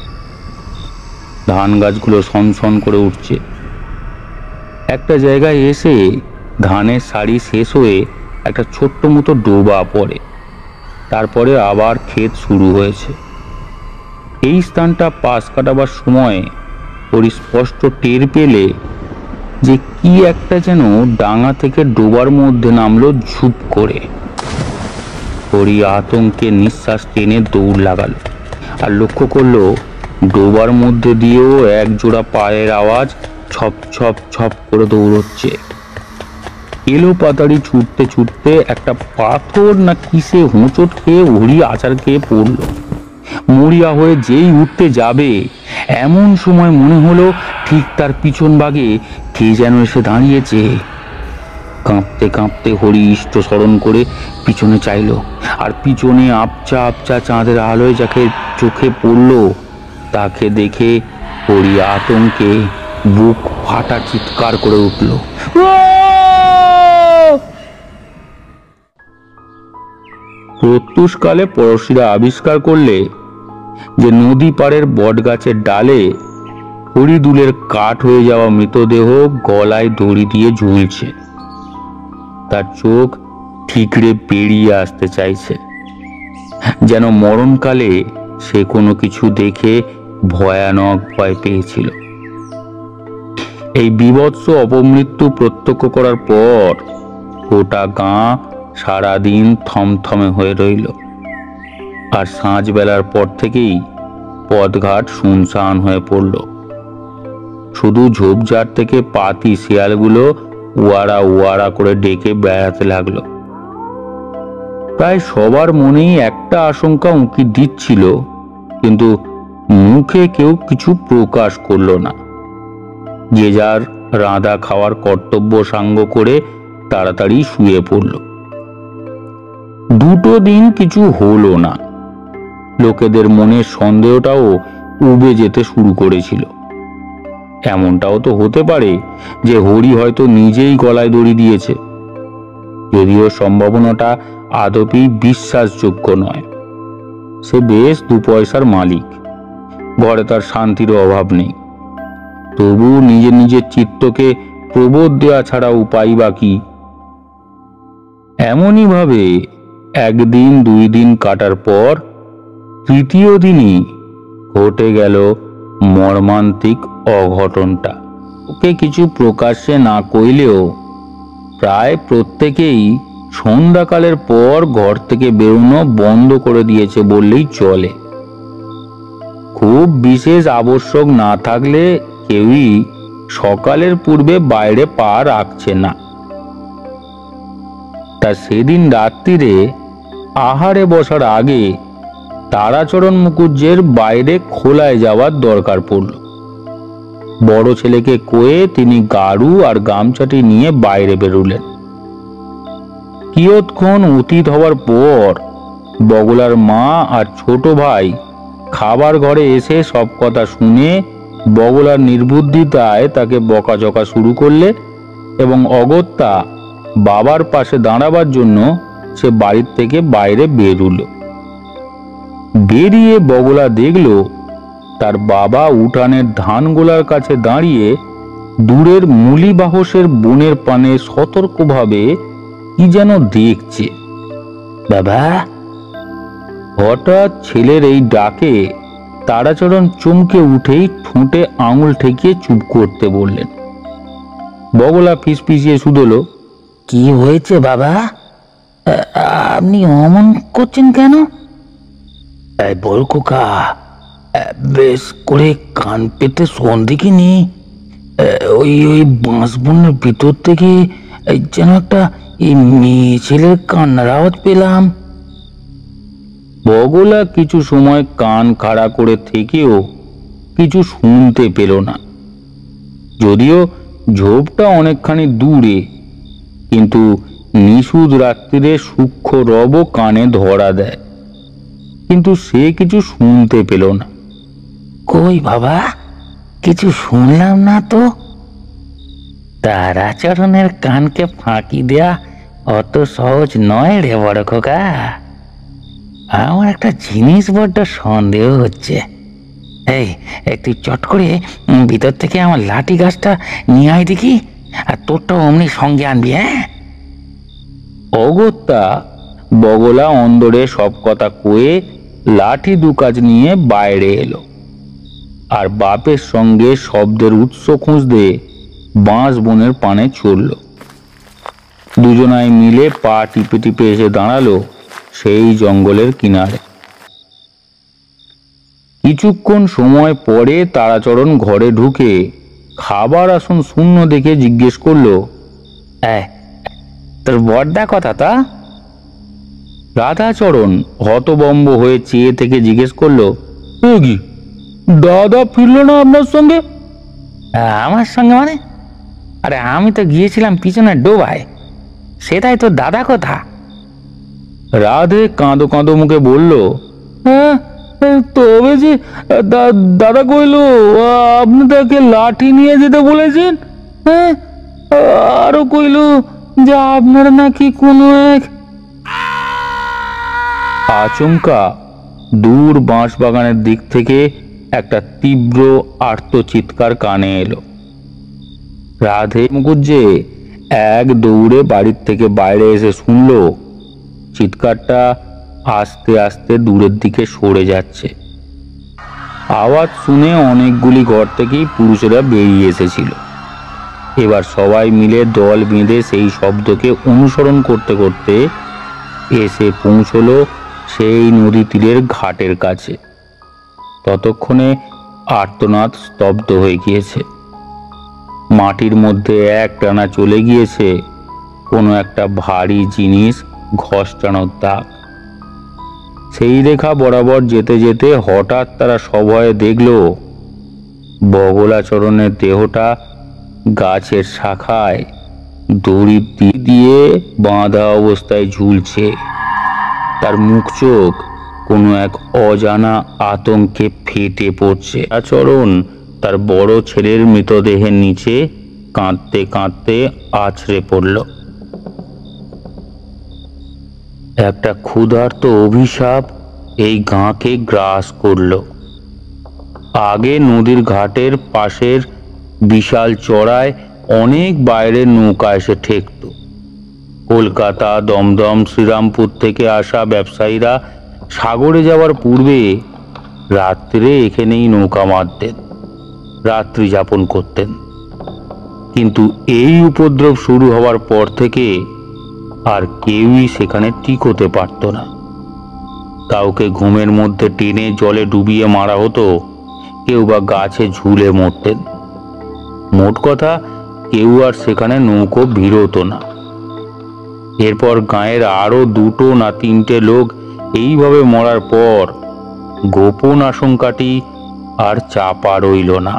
ধান গাছগুলো সনসন করে উঠছে। একটা জায়গায় এসে ধানের সারি শেষ হয়ে একটা ছোট্ট মতো ডোবা পড়ে। তারপরে আবার ক্ষেত শুরু হয়েছে। এই স্থানটা পাশ কাটাবার সময় পরিস্পষ্ট টের পেলে যে কি একটা যেন ডাঙা থেকে ডোবার মধ্যে নামলো ঝুপ করে। হরি আতঙ্কে নিঃশ্বাস টেনে দৌড় লাগালো, আর লক্ষ্য করলো ডোবার মধ্যে দিয়েও এক জোড়া পায়ের আওয়াজ ছপ ছপ ছপ করে দৌড়চ্ছে। এলো পাতাড়ি ছুটতে ছুটতে একটা পাথর না কিসে হোঁচট খেয়ে হরি আছাড় খেয়ে পড়লো। মরিয়া হয়ে যেই উঠতে যাবে, এমন সময় মনে হলো ঠিক তার পিছন ভাগে কে যেন এসে দাঁড়িয়েছে। কাঁপতে কাঁপতে হরি ইষ্ট স্মরণ করে পিছনে চাইল, আর পিছনে আপচা আপচা চাঁদের আলোয় যাকে চোখে পড়ল তাকে দেখে হরি আতঙ্কে বুক ফাটা চিৎকার করে উঠল। প্রত্যুষকালে পড়শিরা আবিষ্কার করলে যে নদী পাড়ের বটগাছের ডালে হরিদুলের কাঠ হয়ে যাওয়া মৃতদেহ গলায় দড়ি দিয়ে ঝুলছে। তার চোখ ঠিকরে বেরিয়ে আসতে চাইছে, যেন মরণকালে সে কোনো কিছু দেখে ভয়ানক ভয় পেয়েছিল। এই বীভৎস অপমৃত্যু প্রত্যক্ষ করার পর গোটা গাঁ সারাদিন থমথমে হয়ে রইল। আর সাঁঝবেলার পর থেকেই পথঘাট শুনশান হয়ে পড়ল। শুধু ঝোপঝাড় থেকে পাতি শিয়ালগুলো ওয়ারা ওয়ারা করে ডেকে বেড়াতে লাগলো। প্রায় সবার মনেই একটা আশঙ্কা উঁকি দিচ্ছিল, কিন্তু মুখে কেউ কিছু প্রকাশ করল না। যে যার রাঁধা খাওয়ার কর্তব্য সাঙ্গ করে তাড়াতাড়ি শুয়ে পড়ল। দুটো দিন কিছু হলো না। লোকেদের মনের সন্দেহটাও উবে যেতে শুরু করেছিল। এমনটাও তো হতে পারে যে হরি হয়তো নিজেই গলায় দড়ি দিয়েছে, যদিও সম্ভাবনাটা আদপি বিশ্বাসযোগ্য নয়। সে বেশ 2 পয়সার মালিক, ঘরে তার শান্তির অভাব নেই, তবু নিজের নিজের চিত্তকে প্রবোধ দেওয়া ছাড়া উপায় বা কি? এমনই ভাবে 1 দিন 2 দিন কাটার পর তৃতীয় দিনই ঘটে গেল মর্মান্তিক অঘটনটা। ওকে কিছু প্রকাশ্যে না কইলেও প্রায় প্রত্যেকেই সন্ধ্যাকালের পর ঘর থেকে বেরোনো বন্ধ করে দিয়েছে বললেই চলে। খুব বিশেষ আবশ্যক না থাকলে কেউই সকালের পূর্বে বাইরে পা রাখছে না। তা সেদিন রাত্রিরে আহারে বসার আগে তারাচরণ মুখুজ্জের বাইরে খোলায় যাওয়ার দরকার পড়ল। বড় ছেলেকে কয়ে তিনি গাড়ু আর গামছাটি নিয়ে বাইরে বেরুলেন। কিয়ৎক্ষণ অতীত হওয়ার পর বগলার মা আর ছোট ভাই খাবার ঘরে এসে সব কথা শুনে বগলার নির্বুদ্ধিতায় তাকে বকাঝকা শুরু করলে, এবং অগত্যা বাবার পাশে দাঁড়াবার জন্য সে বাড়ির থেকে বাইরে বেরুল। বেরিয়ে বগলা দেখল তার বাবা উঠানের ধানগোলার কাছে দাঁড়িয়ে দূরের মুলিবাহসের বনের পানে সতর্কভাবে কি যেন দেখছে। বাবা! হঠাৎ ছেলের এই ডাকে তারাচরণ চমকে উঠেই ঠোঁটে আঙুল ঠেকিয়ে চুপ করতে বললেন। বগলা ফিসফিসিয়ে শুধল, কি হয়েছে বাবা? আপনি অমন করছেন কেন? এই বল খোকা, বেশ করে কান পেতে শোন দেখিনি। ওই ওই বাঁশ বনের ভিতর থেকে যেন একটা এই মেয়ে ছেলের কান্নার আওয়াজ পেলাম। বগলা কিছু সময় কান খাড়া করে থেকেও কিছু শুনতে পেল না। যদিও ঝোপটা অনেকখানি দূরে, কিন্তু নিশুদ রাত্রিরে সূক্ষ্ম রবও কানে ধরা দেয়, কিন্তু সে কিছু শুনতে পেল না। কই বাবা, কিছু শুনলাম না তো। তারাচরণের কানকে ফাঁকি দেয়া অত সহজ নয় রে বড় খোকা। আমার একটা জিনিস বড্ড সন্দেহ হচ্ছে। এই একটু চট করে ভিতর থেকে আমার লাঠি গাছটা নিয়ে আয় দেখি, আর তোরটা অমনি সঙ্গে আনবি। হ্যাঁ, অগত্যা বগলা অন্দরে সব কথা কয়ে লাঠি দুকাজ নিয়ে বাইরে এলো, আর বাপের সঙ্গে শব্দের উৎস খুঁজতে বাঁশ বনের পানে চলল। দুজনায় মিলে পা টিপে টিপে এসে দাঁড়ালো সেই জঙ্গলের কিনারে। কিছুক্ষণ সময় পরে তারাচরণ ঘরে ঢুকে খাবার আসন শূন্য দেখে জিজ্ঞেস করলো, তোর বড়দা কথা তা? রাধাচরণ হতবম্ব হয়ে চেয়ে থেকে জিজ্ঞেস করলো, এ কি, দাদা ফিরল না আপনার সঙ্গে? আমার সঙ্গে মানে? আরে আমি তো গিয়েছিলাম পিছনের ডোবায়, সেটাই তো দাদা কথা। রাধে কাঁদো কাঁদো মুখে বলল, হ্যাঁ, তবে যে দাদা কইল আপনি তাকে লাঠি নিয়ে যেতে বলেছেন। হ্যাঁ, আরো কইল যে আপনার নাকি কোনো এক। আচমকা দূর বাঁশ বাগানের দিক থেকে একটা তীব্র আর্ত চিৎকার কানে এলো। রাধে মুখুজ্জে এক দৌড়ে বাড়ির থেকে বাইরে এসে শুনল চিৎকারটা আস্তে আস্তে দূরের দিকে সরে যাচ্ছে। আওয়াজ শুনে অনেকগুলি ঘর থেকেই পুরুষেরা বেরিয়ে এসেছিল। এবার সবাই মিলে দল বেঁধে সেই শব্দকে অনুসরণ করতে করতে এসে পৌঁছলো সেই নদী তীরের ঘাটের কাছে। ততক্ষণে আর্তনাদ স্তব্ধ হয়ে গিয়েছে। মাটির মধ্যে এক টানা চলে গিয়েছে কোনো একটা ভারী জিনিস ঘষটানোর দাগ। সেই রেখা বরাবর যেতে যেতে হঠাৎ তারা সভয়ে দেখল বগলাচরণের দেহটা গাছের শাখায় দড়ি দিয়ে বাঁধা অবস্থায় ঝুলছে। তার মুখ চোখ কোনো এক অজানা আতঙ্কে ফেটে পড়ছে। আচরণ তার বড় ছেলের মৃতদেহের নিচে কাঁদতে কাঁদতে আছড়ে পড়ল। একটা ক্ষুধার্ত অভিশাপ এই গাঁকে গ্রাস করল। আগে নদীর ঘাটের পাশের বিশাল চড়ায় অনেক বাইরের নৌকা এসে ঠেকত। কলকাতা, দমদম, শ্রীরামপুর থেকে আসা ব্যবসায়ীরা সাগরে যাওয়ার পূর্বে রাত্রে এখানেই নৌকা মারতেন, রাত্রি যাপন করতেন। কিন্তু এই উপদ্রব শুরু হওয়ার পর থেকে আর কেউই সেখানে ঠিক হতে পারত না। কাউকে ঘুমের মধ্যে টেনে জলে ডুবিয়ে মারা হতো, কেউ বা গাছে ঝুলে মরতেন। মোট কথা, কেউ আর সেখানে নৌকো ভিড়ত না। এরপর গাঁয়ের আরো 2 না 3টে লোক এইভাবে মরার পর গোপন আশঙ্কাটি আর চাপা রইল না।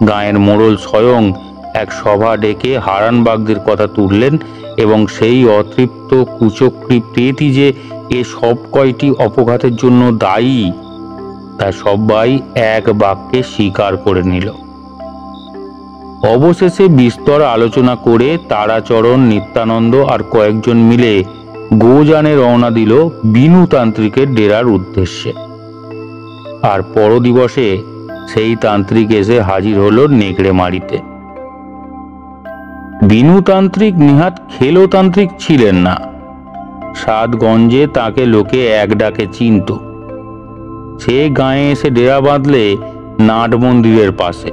গাঁয়ের মোড়ল স্বয়ং এক সভা ডেকে হারানবাগদের কথা তুললেন এবং সেই অতৃপ্ত কুচক্রী প্রেতই যে এ সব কয়টি অপঘাতের জন্য দায়ী তা সবাই এক বাক্যে স্বীকার করে নিল। অবশেষে বিস্তর আলোচনা করে তারাচরণ, নিত্যানন্দ আর কয়েকজন মিলে গোজানে রওনা দিল বিনু তান্ত্রিকের ডেরার উদ্দেশ্যে। আর পরদিবসে সেই তান্ত্রিক এসে হাজির হলো নেকড়েমারিতে। বিনু তান্ত্রিক নিহাত খেলো তান্ত্রিক ছিলেন না। সাতগঞ্জে তাকে লোকে এক ডাকে চিনত। সে গাঁয়ে এসে ডেরা বাঁধলে নাট মন্দিরের পাশে।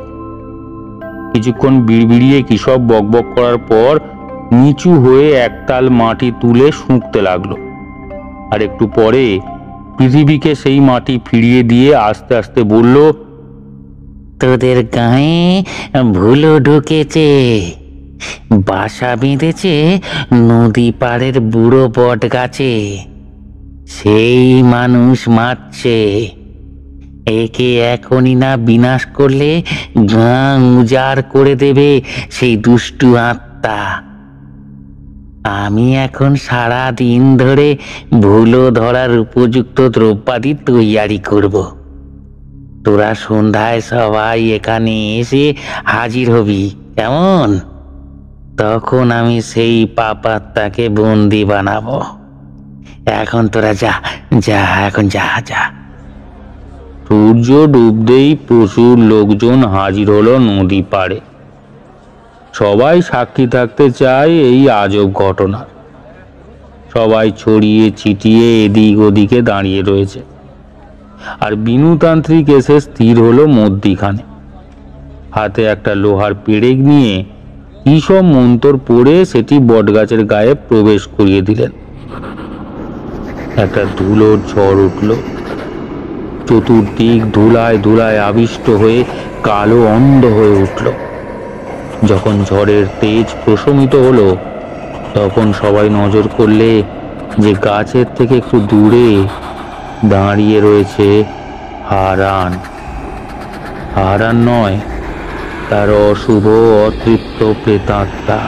কিছুক্ষণ বিড়বিড়িয়ে কিসব বকবক করার পর নিচু হয়ে একতাল মাটি তুলে শুঁকতে লাগলো। আর একটু পরে পৃথিবীকে সেই মাটি ফিরিয়ে দিয়ে আস্তে আস্তে বলল, তোদের গায়ে ভুলো ঢুকেছে, বাসা বেঁধেছে নদী পাড়ের বুড়ো বট গাছে। সেই মানুষ মারছে। একে এখনই না বিনাশ করলে গাঁ উজাড় করে দেবে সেই দুষ্টু আত্মা। আমি এখন সারা দিন ধরে ভুলো ধরার উপযুক্ত দ্রব্যাদি তৈয়ারি করব। তোরা সন্ধ্যায় সবাই এখানে এসে হাজির হবি, কেমন? তখন আমি সেই পাপাত্মাকে বন্দি বানাবো। এখন তোরা যা যা, এখন যা যা। সূর্য ডুবতেই প্রচুর লোকজন হাজির হলো নদী পাড়ে। সবাই সাক্ষী থাকতে চায় এই আজব ঘটনার। সবাই ছড়িয়ে ছিটিয়ে এদিক ওদিকে দাঁড়িয়ে রয়েছে। আর বিনুতান্ত্রিক এসে স্থির হলো মধ্যিখানে। হাতে একটা লোহার পেরেক নিয়ে কি সব মন্তর পড়ে সেটি বটগাছের গায়ে প্রবেশ করিয়ে দিলেন। একটা ধুলোর ঝড় উঠল। চতুর্দিক ধুলায় ধুলায় আবিষ্ট হয়ে কালো অন্ধ হয়ে উঠল। যখন ঝড়ের তেজ প্রশমিত হলো, তখন সবাই নজর করলে যে গাছের থেকে একটু দূরে দাঁড়িয়ে রয়েছে হারান। হারান নয়, তার অশুভ অতৃপ্ত প্রেতাত্মা।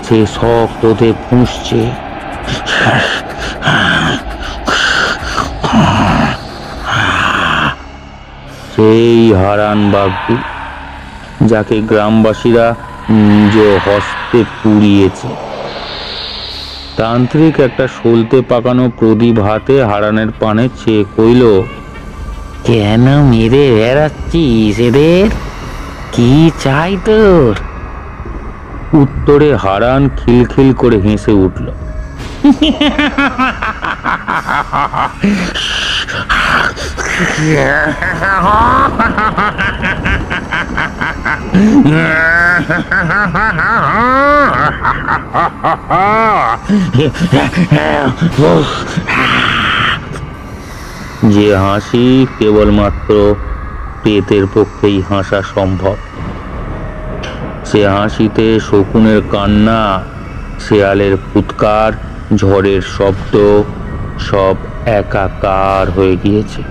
সে সক্রোধে ফুঁসছে। সেই হারান বাগদি, যাকে গ্রামবাসীরা নিজ হস্তে পুড়িয়েছে। তান্ত্রিক একটা সলতে পাকানো প্রদীপ হাতে হারানের পানে চেয়ে কইল, কেন মেরে বেড়াচ্ছিস এদের? কি চাই তোর? উত্তরে হারান খিলখিল করে হেসে উঠল। যে হাসি কেবলমাত্র প্রেতের পক্ষেই হাসা সম্ভব। সে হাসিতে শকুনের কান্না, শেয়ালের ফুৎকার, ঝড়ের শব্দ সব একাকার হয়ে গিয়েছে।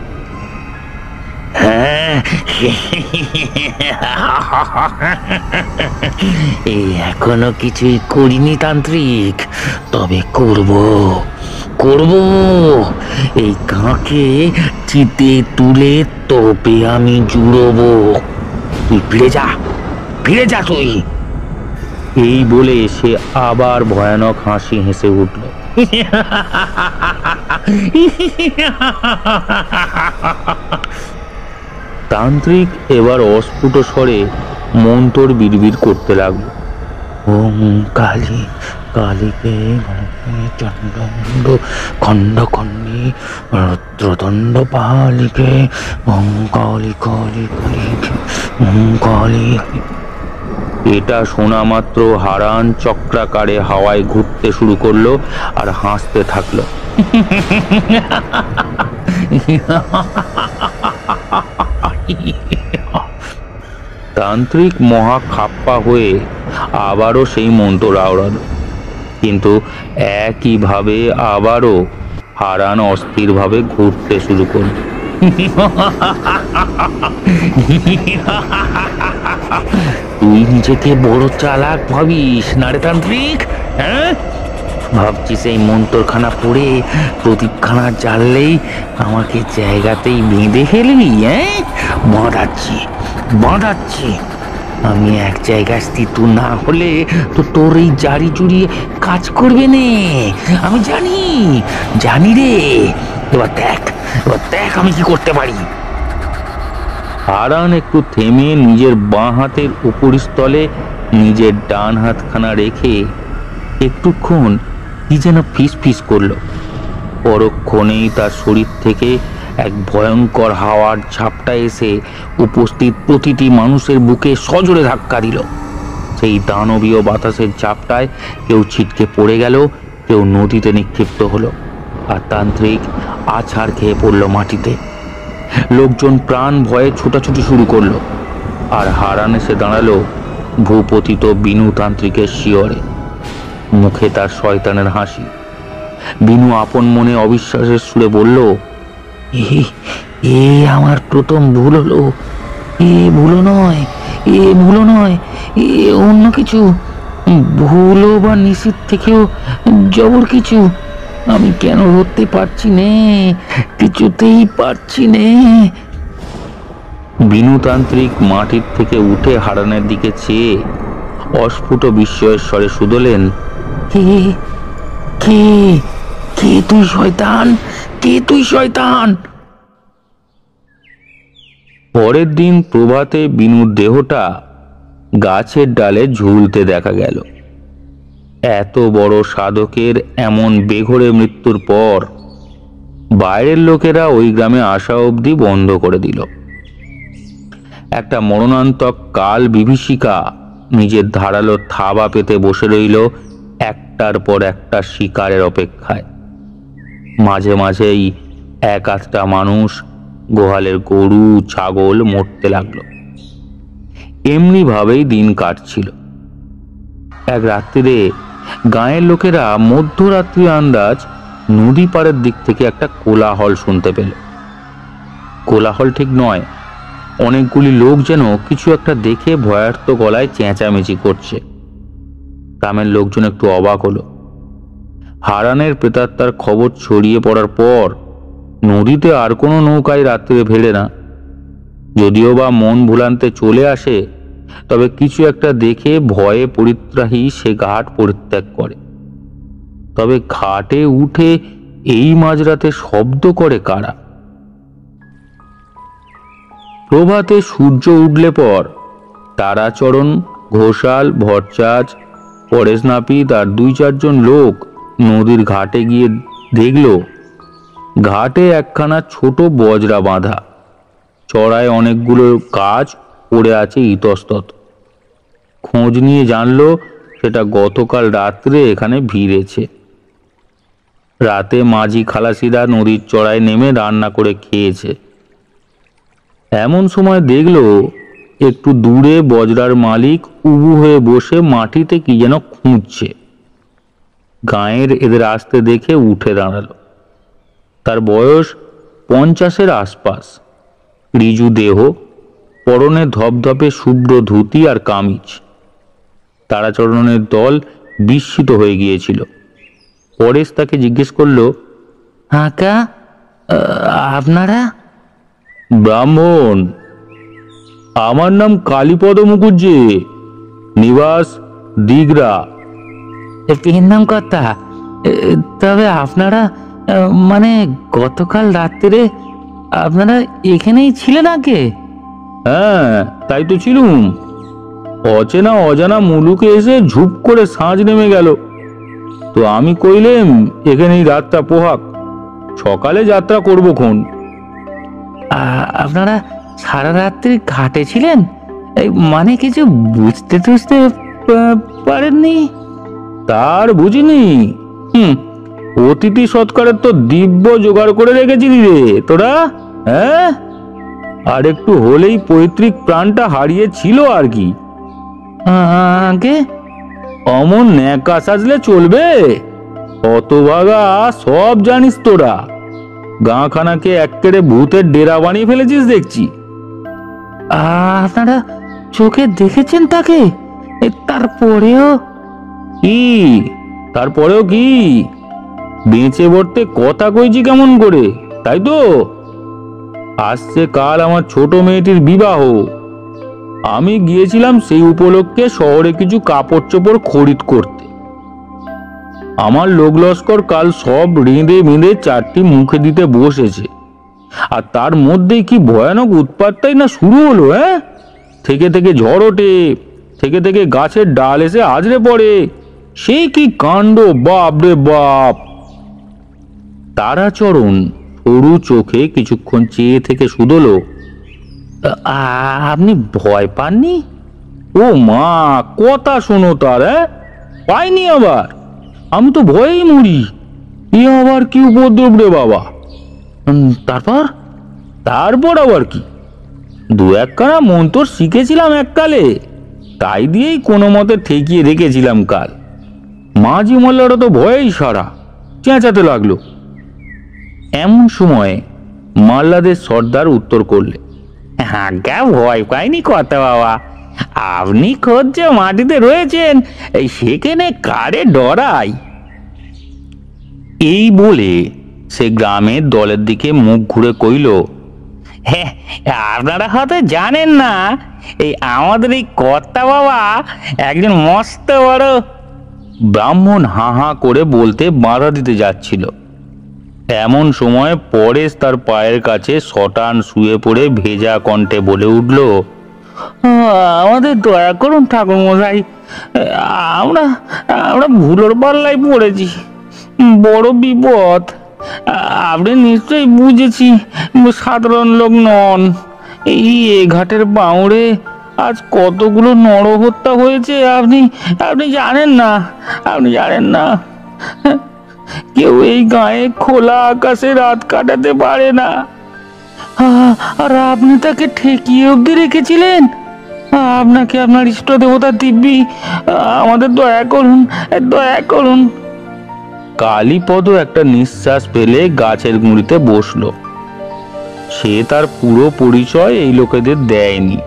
এই এখনো কিছুই করিনি তান্ত্রিক, তবে করব করব। এই গাঁকে চিতে তুলে তবে আমি জুড়বো। তুই ফিরে যা, ফিরে যা তুই। এই বলে সে আবার ভয়ানক হাসি হেসে উঠল। তান্ত্রিক এবার অস্ফুট স্বরে মন্তর বিড়বিড় করতে লাগলো। ওম কালী কালীকে চণ্ডমুণ্ড খণ্ড খণ্ডী রুদ্রদণ্ড পালিকে ওম কালী কালী কালীকে ওম কালী। এটা শোনা মাত্র হারান চক্রাকারে হাওয়ায় ঘুরতে শুরু করলো আর হাসতে থাকলো। তান্ত্রিক মহা খাপ্পা হয়ে আবারও সেই মন্ত্র আওড়ালো, কিন্তু একইভাবে আবারও হারান অস্থিরভাবে ঘুরতে শুরু করল। তুই নিজেকে বড় চালাক ভাবিস না রে তান্ত্রিক? হ্যাঁ, ভাবছিস এই মন্তরখানা পড়ে প্রদীপখানা জ্বাললেই আমাকে জায়গাতেই বেঁধে ফেলবি? হ্যাঁ, বাঁধাচ্ছি বাঁধাচ্ছি। আমি এক জায়গায় স্থিত না হলে তো তোর এই জারি জুড়িয়ে কাজ করবে নে। আমি জানি জানি রে। এবার দেখ, এবার দেখ আমি কি করতে পারি। হারান একটু থেমে নিজের বাঁ হাতের উপরিস্থলে নিজের ডান হাতখানা রেখে একটুক্ষণ কি যেন ফিস ফিস করলো। পরক্ষণেই তার শরীর থেকে এক ভয়ঙ্কর হাওয়ার ঝাপটা এসে উপস্থিত প্রতিটি মানুষের বুকে সজোরে ধাক্কা দিল। সেই দানবীয় বাতাসের ঝাপটায় কেউ ছিটকে পড়ে গেল, কেউ নদীতে নিক্ষিপ্ত হলো, আর তান্ত্রিক আছাড় খেয়ে পড়ল মাটিতে। লোকজন প্রাণ ভয়ে ছোটাছুটি শুরু করলো, আর হারান এসে দাঁড়ালো ভূপতিত বিনু তান্ত্রিকের শিয়রে। মুখে তার শয়তানের হাসি। বিনু আপন মনে অবিশ্বাসের সুরে বলল, এ আমার প্রথম ভুল হলো। এ ভুলো নয়, এ ভুলো নয়, এ অন্য কিছু। ভুলো বা নিষেধ থেকেও জবর কিছু। আমি কেন ধরতে পারছি নে, কিছুতেই পারছি নে। বিনুতান্ত্রিক মাটির থেকে উঠে হারানের দিকে চেয়ে অস্ফুট বিস্ময়ের স্বরে শুধলেন, কে কে কে তুই শয়তান, কে তুই শয়তান? পরের দিন প্রভাতে বিনুর দেহটা গাছের ডালে ঝুলতে দেখা গেল। এত বড় সাধকের এমন বেঘোরে মৃত্যুর পর বাইরের লোকেরা ওই গ্রামে আসা অবধি বন্ধ করে দিল। একটা মরণান্তক কাল বিভীষিকা নিজের ধারালো থাবা পেতে বসে রইল একটার পর একটা শিকারের অপেক্ষায়। মাঝে মাঝেই এক আধটা মানুষ, গোহালের গরু ছাগল মরতে লাগলো। এমনি ভাবেই দিন কাটছিল। এক রাত্রিরে গাঁয়ের লোকেরা মধ্যরাত্রি আন্দাজ নদী পাড়ের দিক থেকে একটা কোলাহল শুনতে পেল। কোলাহল ঠিক নয়, অনেকগুলি লোক যেন কিছু একটা দেখে ভয়ার্ত গলায় চেঁচামেচি করছে। গ্রামের লোকজন একটু অবাক হলো। হারানের প্রেতাত্মার খবর ছড়িয়ে পড়ার পর নদীতে আর কোনো নৌকায় রাত্রে ভেড়ে না। যদিও বা মন ভুলান্তে চলে আসে, তবে কিছু একটা দেখে ভয়ে পরিত্রাহী সে ঘাট পরিত্যাগ করে। তবে ঘাটে উঠে এই মাঝরাতে শব্দ করে কারা? প্রভাতে সূর্য উঠলে পর তারাচরণ, ঘোষাল, ভট্টাচ, পরেশ নাপিত আর 2-4 লোক নদীর ঘাটে গিয়ে দেখল ঘাটে একখানা ছোট বজরা বাঁধা, চড়ায় অনেকগুলো গাছ পড়ে আছে ইতস্তত। খোঁজ নিয়ে জানলো সেটা গতকাল রাত্রে এখানে ভিড়েছে। রাতে মাঝি খালাসিরা নদীর চড়ায় নেমে রান্না করে খেয়েছে। এমন সময় দেখলো একটু দূরে বজরার মালিক উবু হয়ে বসে মাটিতে কি যেন খুঁজছে। গাঁয়ের এদের আসতে দেখে উঠে দাঁড়ালো। তার বয়স 50-এর আশপাশ, রিজু দেহ, পরনে ধপধপে শুভ্র ধুতি আর কামিজ। তারাচরণের দল বিস্মিত হয়ে গিয়েছিল। পরেশ তাকে জিজ্ঞেস করলো, আকা আপনারা? ব্রাহ্মণ, আমার নাম কালীপদ মুখুজ্জি, নিবাস দিগরা। এর নাম কথা? তবে আপনারা মানে গতকাল রাত্রে আপনারা এখানেই ছিলেন আগে? হ্যাঁ, তাই তো ছিলুম। অচেনা অজানা মুলুকে এসে ঝুপ করে সাঁঝ নেমে গেল, তো আমি কইলেম এখানেই রাতটা পোহাক, সকালে যাত্রা করবো খন। আপনারা সারা রাত্রি ঘাটে ছিলেন? মানে কিছু বুঝতে টুঝতে পারেননি? তার বুঝিনি। অতিথি সৎকারের তো দিব্য জোগাড় করে রেখেছিলি রে তোরা, হ্যাঁ? আর একটু হলেই পৈতৃক প্রাণটা হারিয়েছিল আর কি। আগে অমন ন্যাকা সাজলে চলবে? হতভাগা, সব জানিস তোরা। গাঁখানাকে এক্কেরে ভূতের ডেরা বানিয়ে ফেলেছিস দেখছি। আপনারা চোখে দেখেছেন তাকে? তারপরেও কি? তারপরেও কি? বেঁচে বর্তে কথা কইছি কেমন করে, তাই তো? আসছে কাল আমার ছোট মেয়েটির বিবাহ। আমি গিয়েছিলাম সেই উপলক্ষে শহরে কিছু কাপড় চোপড় খরিদ করতে। আমার লোক লস্কর কাল সব রেঁধে বেঁধে 4টি মুখে দিতে বসেছে, আর তার মধ্যেই কি ভয়ানক উৎপাতটাই না শুরু হলো। হ্যাঁ, থেকে থেকে ঝড় ওঠে, থেকে থেকে গাছের ডাল এসে আজরে পড়ে। সে কি কাণ্ড, বাপ রে বাপ! তারাচরণ সরু চোখে কিছুক্ষণ চেয়ে থেকে শুধলো, আপনি ভয় পাননি? ও মা, কথা শোনো তার, পাইনি আবার, আমি তো ভয়েই মরি। এ আবার কি উপদ্রব রে বাবা। তারপর তারপর আবার কি, দু একখানা মন্ত্র শিখেছিলাম এককালে, তাই দিয়েই কোনো মতে ঠেকিয়ে রেখেছিলাম কাল। মাঝি মোল্লারা তো ভয়েই সারা, চেঁচাতে লাগলো। এমন সময় মাল্লাদের সর্দার উত্তর করলে, আজ্ঞা ভয় পাইনি কথা বাবা, আপনি খোঁজ যে মাটিতে রয়েছেন, এই সেখানে কারে ডরাই। এই বলে সে গ্রামের দলের দিকে মুখ ঘুরে কইল, হ্যাঁ, আপনারা হয়তো জানেন না, এই আমাদের এই কর্তা বাবা একজন মস্ত বড়। ব্রাহ্মণ হাঁ হাঁ করে বলতে বাধা দিতে যাচ্ছিল। এমন সময় পরেশ তার পায়ের কাছে শটান শুয়ে পড়ে ভেজা কণ্ঠে বলে উঠল, আমাদের দয়া করুন ঠাকুর মশাই, আমরা আমরা ভুলোর পাল্লায় পড়েছি, বড় বিপদ। আপনি নিশ্চয়ই বুঝেছি সাধারণ লোক নন। এই এ ঘাটের বাউড়ে আজ কতগুলো নরহত্যা হয়েছে, আপনি আপনি জানেন না, আপনি জানেন না। কেউ এই গায়ে খোলা আকাশে রাত কাটাতে পারে না, আর আপনি তাকে ঠেকিয়ে অবধি রেখেছিলেন। আপনাকে আপনার ইষ্ট দেবতা দিব্যি আমাদের দয়া করুন, দয়া করুন। কালীপদ একটা নিঃশ্বাস ফেলে গাছের গুঁড়িতে বসলো। সে তার পুরো পরিচয় এই লোকেদের দেয়নি।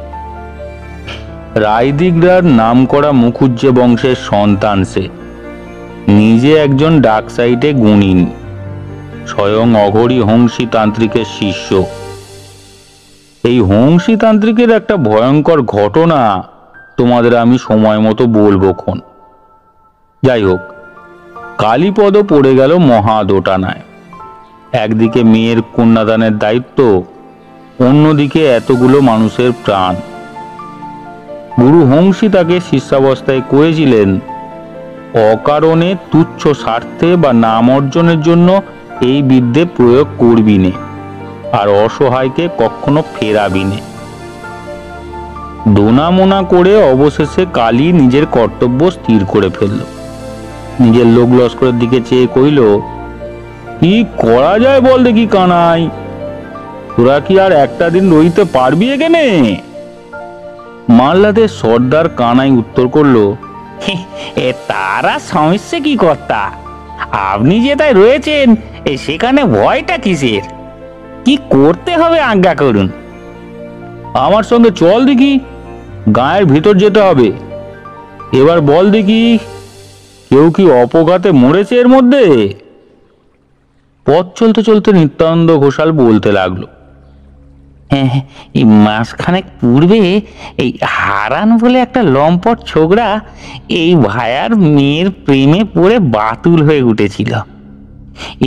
রায়দিগরার নাম করা মুখুজ্জে বংশের সন্তান সে, নিজে একজন ডাকসাইটে গুণিন, স্বয়ং অঘরী হংসী তান্ত্রিকের শিষ্য। এই হংসী তান্ত্রিকের একটা ভয়ঙ্কর ঘটনা তোমাদের আমি সময় মতো বলবো খন। যাই হোক, কালীপদ পড়ে গেল মহা দোটানায়। একদিকে মেয়ের কন্যাদানের দায়িত্ব, অন্যদিকে এতগুলো মানুষের প্রাণ। গুরু হংসী তাকে শিষ্যাবস্থায় করেছিলেন, অকারণে তুচ্ছ স্বার্থে বা নাম অর্জনের জন্য এই বিদ্যে প্রয়োগ করবি নে, আর অসহায়কে কখনো ফেরাবি নে। দোনামোনা করে অবশেষে কালী নিজের কর্তব্য স্থির করে ফেলল। নিজের লোক লস্করের দিকে চেয়ে কইল, কি করা যায় বল দেখি কানাই, তোরা কি আর একটা দিন রইতে পারবি এখানে? মাল্লাদের সর্দার কানাই উত্তর করল, তারা সমস্যা কি কর্তা, আপনি যে তাই রয়েছেন, সেখানে ভয়টা কিসের? কি করতে হবে আজ্ঞা করুন। আমার সঙ্গে চল দেখি, গায়ের ভিতর যেতে হবে। এবার বল দেখি, কেউ কি অপঘাতে মরেছে এর মধ্যে? পথ চলতে চলতে নিত্যানন্দ ঘোষাল বলতে লাগলো, হ্যাঁ, এই মাসখানেক পূর্বে এই হারান বলে একটা লম্পট ছোকরা এই ভায়ার মেয়ের প্রেমে পড়ে বাতুল হয়ে উঠেছিল।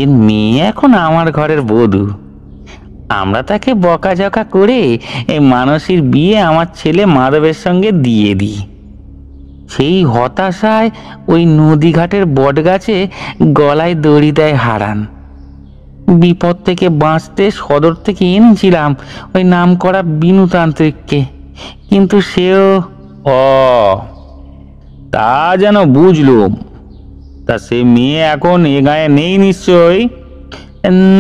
এর মেয়ে এখন আমার ঘরের বধূ। আমরা তাকে বকাঝকা করে এই মানসীর বিয়ে আমার ছেলে মাধবের সঙ্গে দিয়ে দিই। সেই হতাশায় ওই নদীঘাটের বটগাছে গলায় দড়ি দেয় হারান। বিপদ থেকে বাঁচতে সদর থেকে এনেছিলাম ওই নাম করা বিনুতান্ত্রিককে, কিন্তু সেও তা যেন বুঝলুম। তা সে মেয়ে এখন এ গায়ে নেই নিশ্চয়?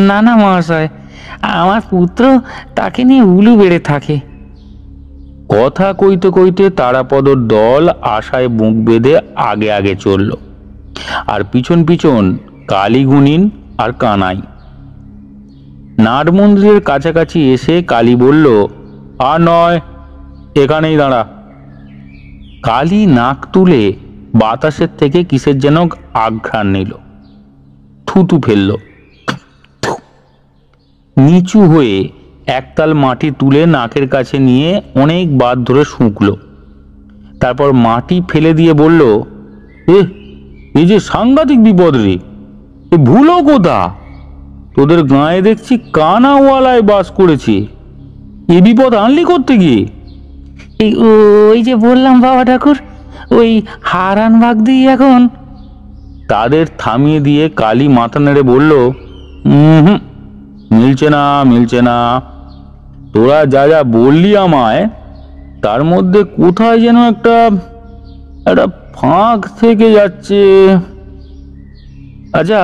না না মহাশয়, আমার পুত্র তাকে নিয়ে উলু বেড়ে থাকে। কথা কইতে কইতে তারাপদর দল আশায় বুক বেঁধে আগে আগে চলল, আর পিছন পিছন কালীগুণিন আর কানাই। নাট মন্দিরের কাছাকাছি এসে কালী বলল, আর নয়, এখানেই দাঁড়া। কালী নাক তুলে বাতাসের থেকে কিসের যেন আঘ্রাণ নিল, থুতু ফেলল। নিচু হয়ে একতাল মাটি তুলে নাকের কাছে নিয়ে অনেক বার ধরে শুঁকল। তারপর মাটি ফেলে দিয়ে বলল, এই যে সাংঘাতিক বিপদ রে, এ ভুলো কোথা? তোদের গায়ে দেখছি কানাওয়ালায় বাস করেছে, এ বিপদ আনলি করতে গিয়ে? ওই যে বললাম বাবা ঠাকুর, ওই হারান বাগদি এখন। তাদের থামিয়ে দিয়ে কালী মাথা নেড়ে বলল, মিলছে না, মিলছে না। তোরা যা যা বললি আমায়, তার মধ্যে কোথায় যেন একটা একটা ফাঁক থেকে যাচ্ছে। আচ্ছা,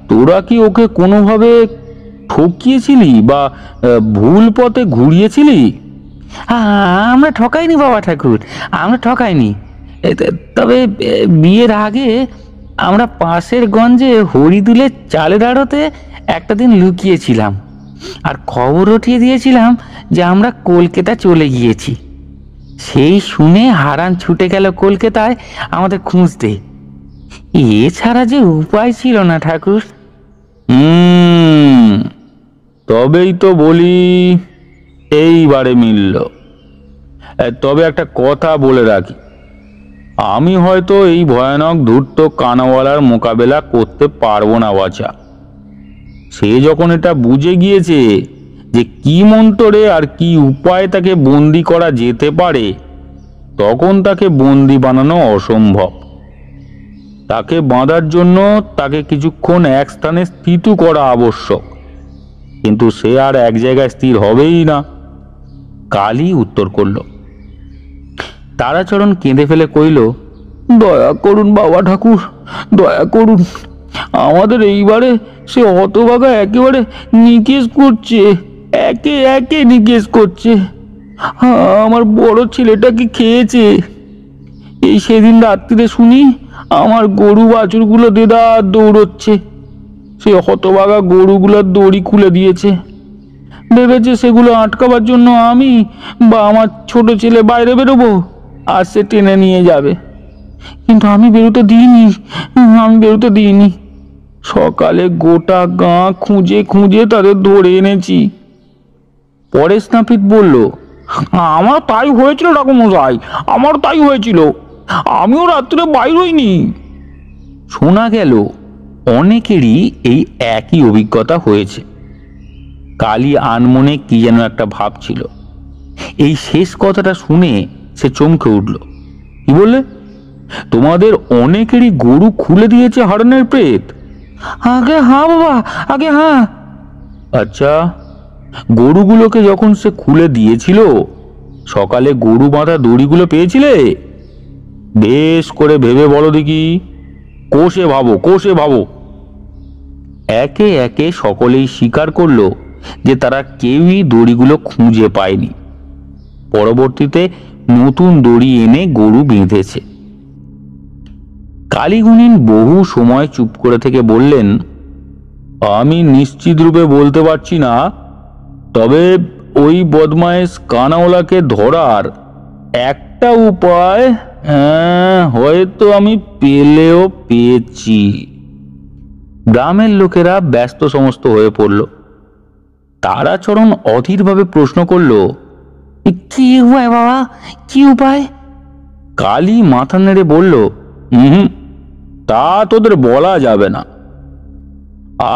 তোরা কি ওকে কোনোভাবে ঠকিয়েছিলি বা ভুল পথে ঘুরিয়েছিলি? আমরা ঠকাইনি বাবা ঠাকুর, আমরা ঠকাইনি। তবে বিয়ের আগে আমরা পাশের গঞ্জে হরিদুলের চালের আড়তে একটা দিন লুকিয়েছিলাম, আর খবর উঠিয়ে দিয়েছিলাম যে আমরা কলকাতা চলে গিয়েছি। সেই শুনে হারান ছুটে গেল কলকাতায় আমাদের খুঁজতে। এছাড়া যে উপায় ছিল না ঠাকুর। তবেই তো বলি এইবারে মিলল। তবে একটা কথা বলে রাখি, আমি হয়তো এই ভয়ানক ধূর্ত কানাওয়ালার মোকাবেলা করতে পারবো না বাছা। সে যখন এটা বুঝে গিয়েছে যে কি মন্ত্রে আর কি উপায়ে তাকে বন্দি করা যেতে পারে, তখন তাকে বন্দি বানানো অসম্ভব। তাকে বাঁধার জন্য তাকে কিছুক্ষণ এক স্থানে স্থিত করা আবশ্যক, কিন্তু সে আর এক জায়গায় স্থির হবেই না। কালী উত্তর করল। তারাচরণ কেঁদে ফেলে কইল, দয়া করুন বাবা ঠাকুর, দয়া করুন। আমাদের এইবারে সে হতভাগা একেবারে নিকেশ করছে, একে একে নিকেশ করছে। আমার বড় ছেলেটাকে খেয়েছে। এই সেদিন রাত্রিরে শুনি আমার গরু বাছুরগুলো দেদার দৌড়চ্ছে। সে হতভাগা গরুগুলোর দড়ি খুলে দিয়েছে, ভেবেছে সেগুলো আটকাবার জন্য আমি বা আমার ছোট ছেলে বাইরে বেরোবো আর সে টেনে নিয়ে যাবে। কিন্তু আমি বেরোতে দিইনি। সকালে গোটা গাঁ খুঁজে খুঁজে তাদের ধরে এনেছি। পরেশ নাপিত বলল, আমার তাই হয়েছিল ঠাকুরমশাই, আমার তাই হয়েছিল। আমিও রাত্রে বাইর হইনি। শোনা গেল অনেকেরই এই একই অভিজ্ঞতা হয়েছে। কালী আনমনে কি যেন একটা ভাবছিল। এই শেষ কথাটা শুনে সে চমকে উঠল। কি বললে? তোমাদের অনেকেরই গরু খুলে দিয়েছে হারানের প্রেত? আগে হ্যাঁ বাবা, আগে হ্যাঁ। আচ্ছা, গরুগুলোকে যখন সে খুলে দিয়েছিল, সকালে গরু বাঁধা দড়িগুলো পেয়েছিলে? বেশ করে ভেবে বলো দেখি, কোষে ভাবো। একে একে সকলেই স্বীকার করলো যে তারা কেউই দড়িগুলো খুঁজে পায়নি। পরবর্তীতে নতুন দড়ি এনে গরু বেঁধেছে। কালীগুণিন বহু সময় চুপ করে থেকে বললেন, আমি নিশ্চিত রূপে বলতে পারছি না, তবে ওই বদমাইশ কানাওয়ালাকে ধরার একটা উপায় হয়তো আমি পেয়েছি। গ্রামের লোকেরা ব্যস্ত সমস্ত হয়ে পড়ল। তারাচরণ অধীরভাবে প্রশ্ন করল, কি উপায় বাবা, কি উপায়? কালী মাথা নেড়ে বলল, তা তোদের বলা যাবে না।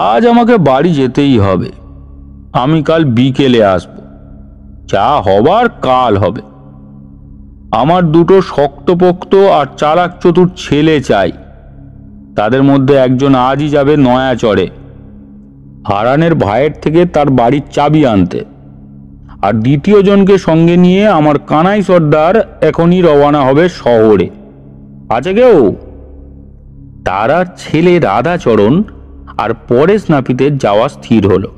আজ আমাকে বাড়ি যেতেই হবে। আমি কাল বিকেলে আসব। যা হবার কাল হবে। আমার দুটো শক্তপোক্ত আর চালাক চতুর ছেলে চাই। তাদের মধ্যে একজন আজই যাবে নয়াচড়ে হারানের ভাইয়ের থেকে তার বাড়ির চাবি আনতে, আর দ্বিতীয় জনকে সঙ্গে নিয়ে আমার কানাই সর্দার এখনই রওনা হবে শহরে। আছে কেউ? তারার ছেলে রাধাচরণ আর পরেশ নাপিতের যাওয়া স্থির হলো।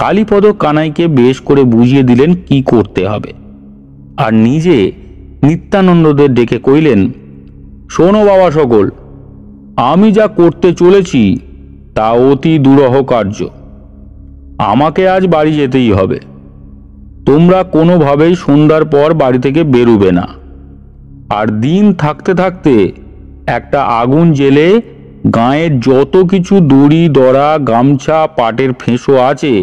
কালীপদ কানাইকে বেশ করে বুঝিয়ে দিলেন কি করতে হবে, আর নিজে নিত্যানন্দদের ডেকে কইলেন, শোনো বাবা সকল, আমি যা করতে চলেছি তা অতি দুরূহ কার্য। আমাকে আজ বাড়ি যেতেই হবে। তোমরা কোনোভাবেই সন্ধ্যার পর বাড়ি থেকে বেরুবে না, আর দিন থাকতে থাকতে একটা আগুন জেলে গাঁয়ের যত কিছু দড়ি দড়া গামছা পাটের ফেঁসো আছে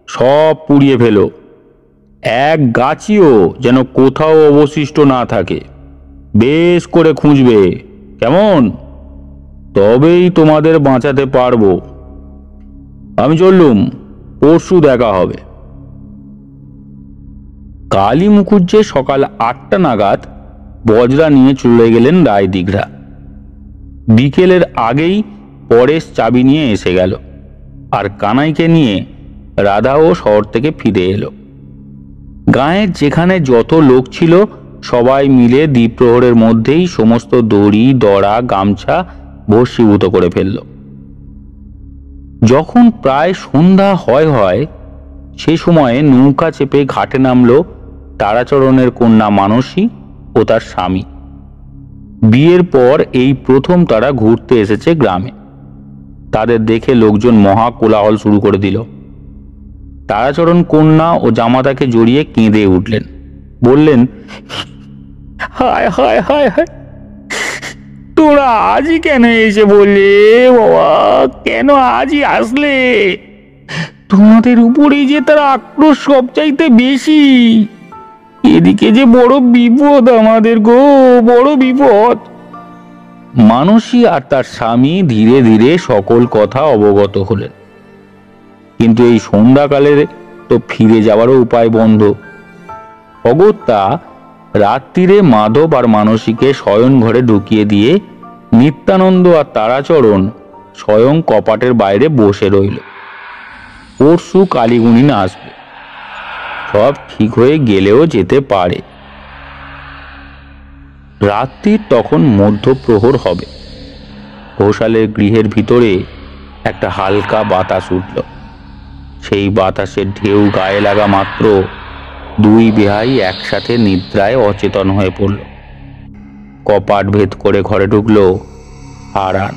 সব পুড়িয়ে ফেলো। এক গাছিও যেন কোথাও অবশিষ্ট না থাকে। বেশ করে খুঁজবে, কেমন? তবেই তোমাদের বাঁচাতে পারবো। আমি চললুম, পরশু দেখা হবে। কালী মুখুজ্জে সকাল 8টা নাগাদ বজরা নিয়ে চলে গেলেন রায়দিঘরা। বিকেলের আগেই পরেশ চাবি নিয়ে এসে গেল, আর কানাইকে নিয়ে রাধাও শহর থেকে ফিরে এলো। গাঁয়ের যেখানে যত লোক ছিল সবাই মিলে দ্বিপ্রহরের মধ্যেই সমস্ত দড়ি দড়া গামছা ভস্মীভূত করে ফেলল। যখন প্রায় সন্ধ্যা হয় সে সময়ে নৌকা চেপে ঘাটে নামল তারাচরণের কন্যা মানসী ও তার স্বামী। বিয়ের পর এই প্রথম তারা ঘুরতে এসেছে গ্রামে। তাদের দেখে লোকজন মহা কোলাহল শুরু করে দিল। তারাচরণ কন্যা ও জামাতাকে জড়িয়ে কেঁদে উঠলেন, বললেন, হায় হায় হায় হায়, তোরা আজই কেন এসে বললে বাবা, কেন আজই আসলে? তোমাদের উপরেই যে তার আক্রোশ সবচাইতে বেশি। এদিকে যে বড় বিপদ আমাদের গো, বড় বিপদ। মানসী আর তার স্বামী ধীরে ধীরে সকল কথা অবগত হলেন। কিন্তু এই সন্ধ্যাকালে তো ফিরে যাওয়ারও উপায় বন্ধ। অগত্যা রাত্রিরে মাধব আর মানসীকে শয়ন ঘরে ঢুকিয়ে দিয়ে নিত্যানন্দ আর তারাচরণ স্বয়ং কপাটের বাইরে বসে রইল। পরশু কালীগুণিন আসবে, সব ঠিক হয়ে গেলেও যেতে পারে। রাত্রির তখন মধ্যপ্রহর হবে। ঘোষালের গৃহের ভিতরে একটা হালকা বাতাস উঠল। সেই বাতাসের ঢেউ গায়ে লাগা মাত্র দুই বেহাই একসাথে নিদ্রায় অচেতন হয়ে পড়ল। কপাট ভেদ করে ঘরে ঢুকল হারান।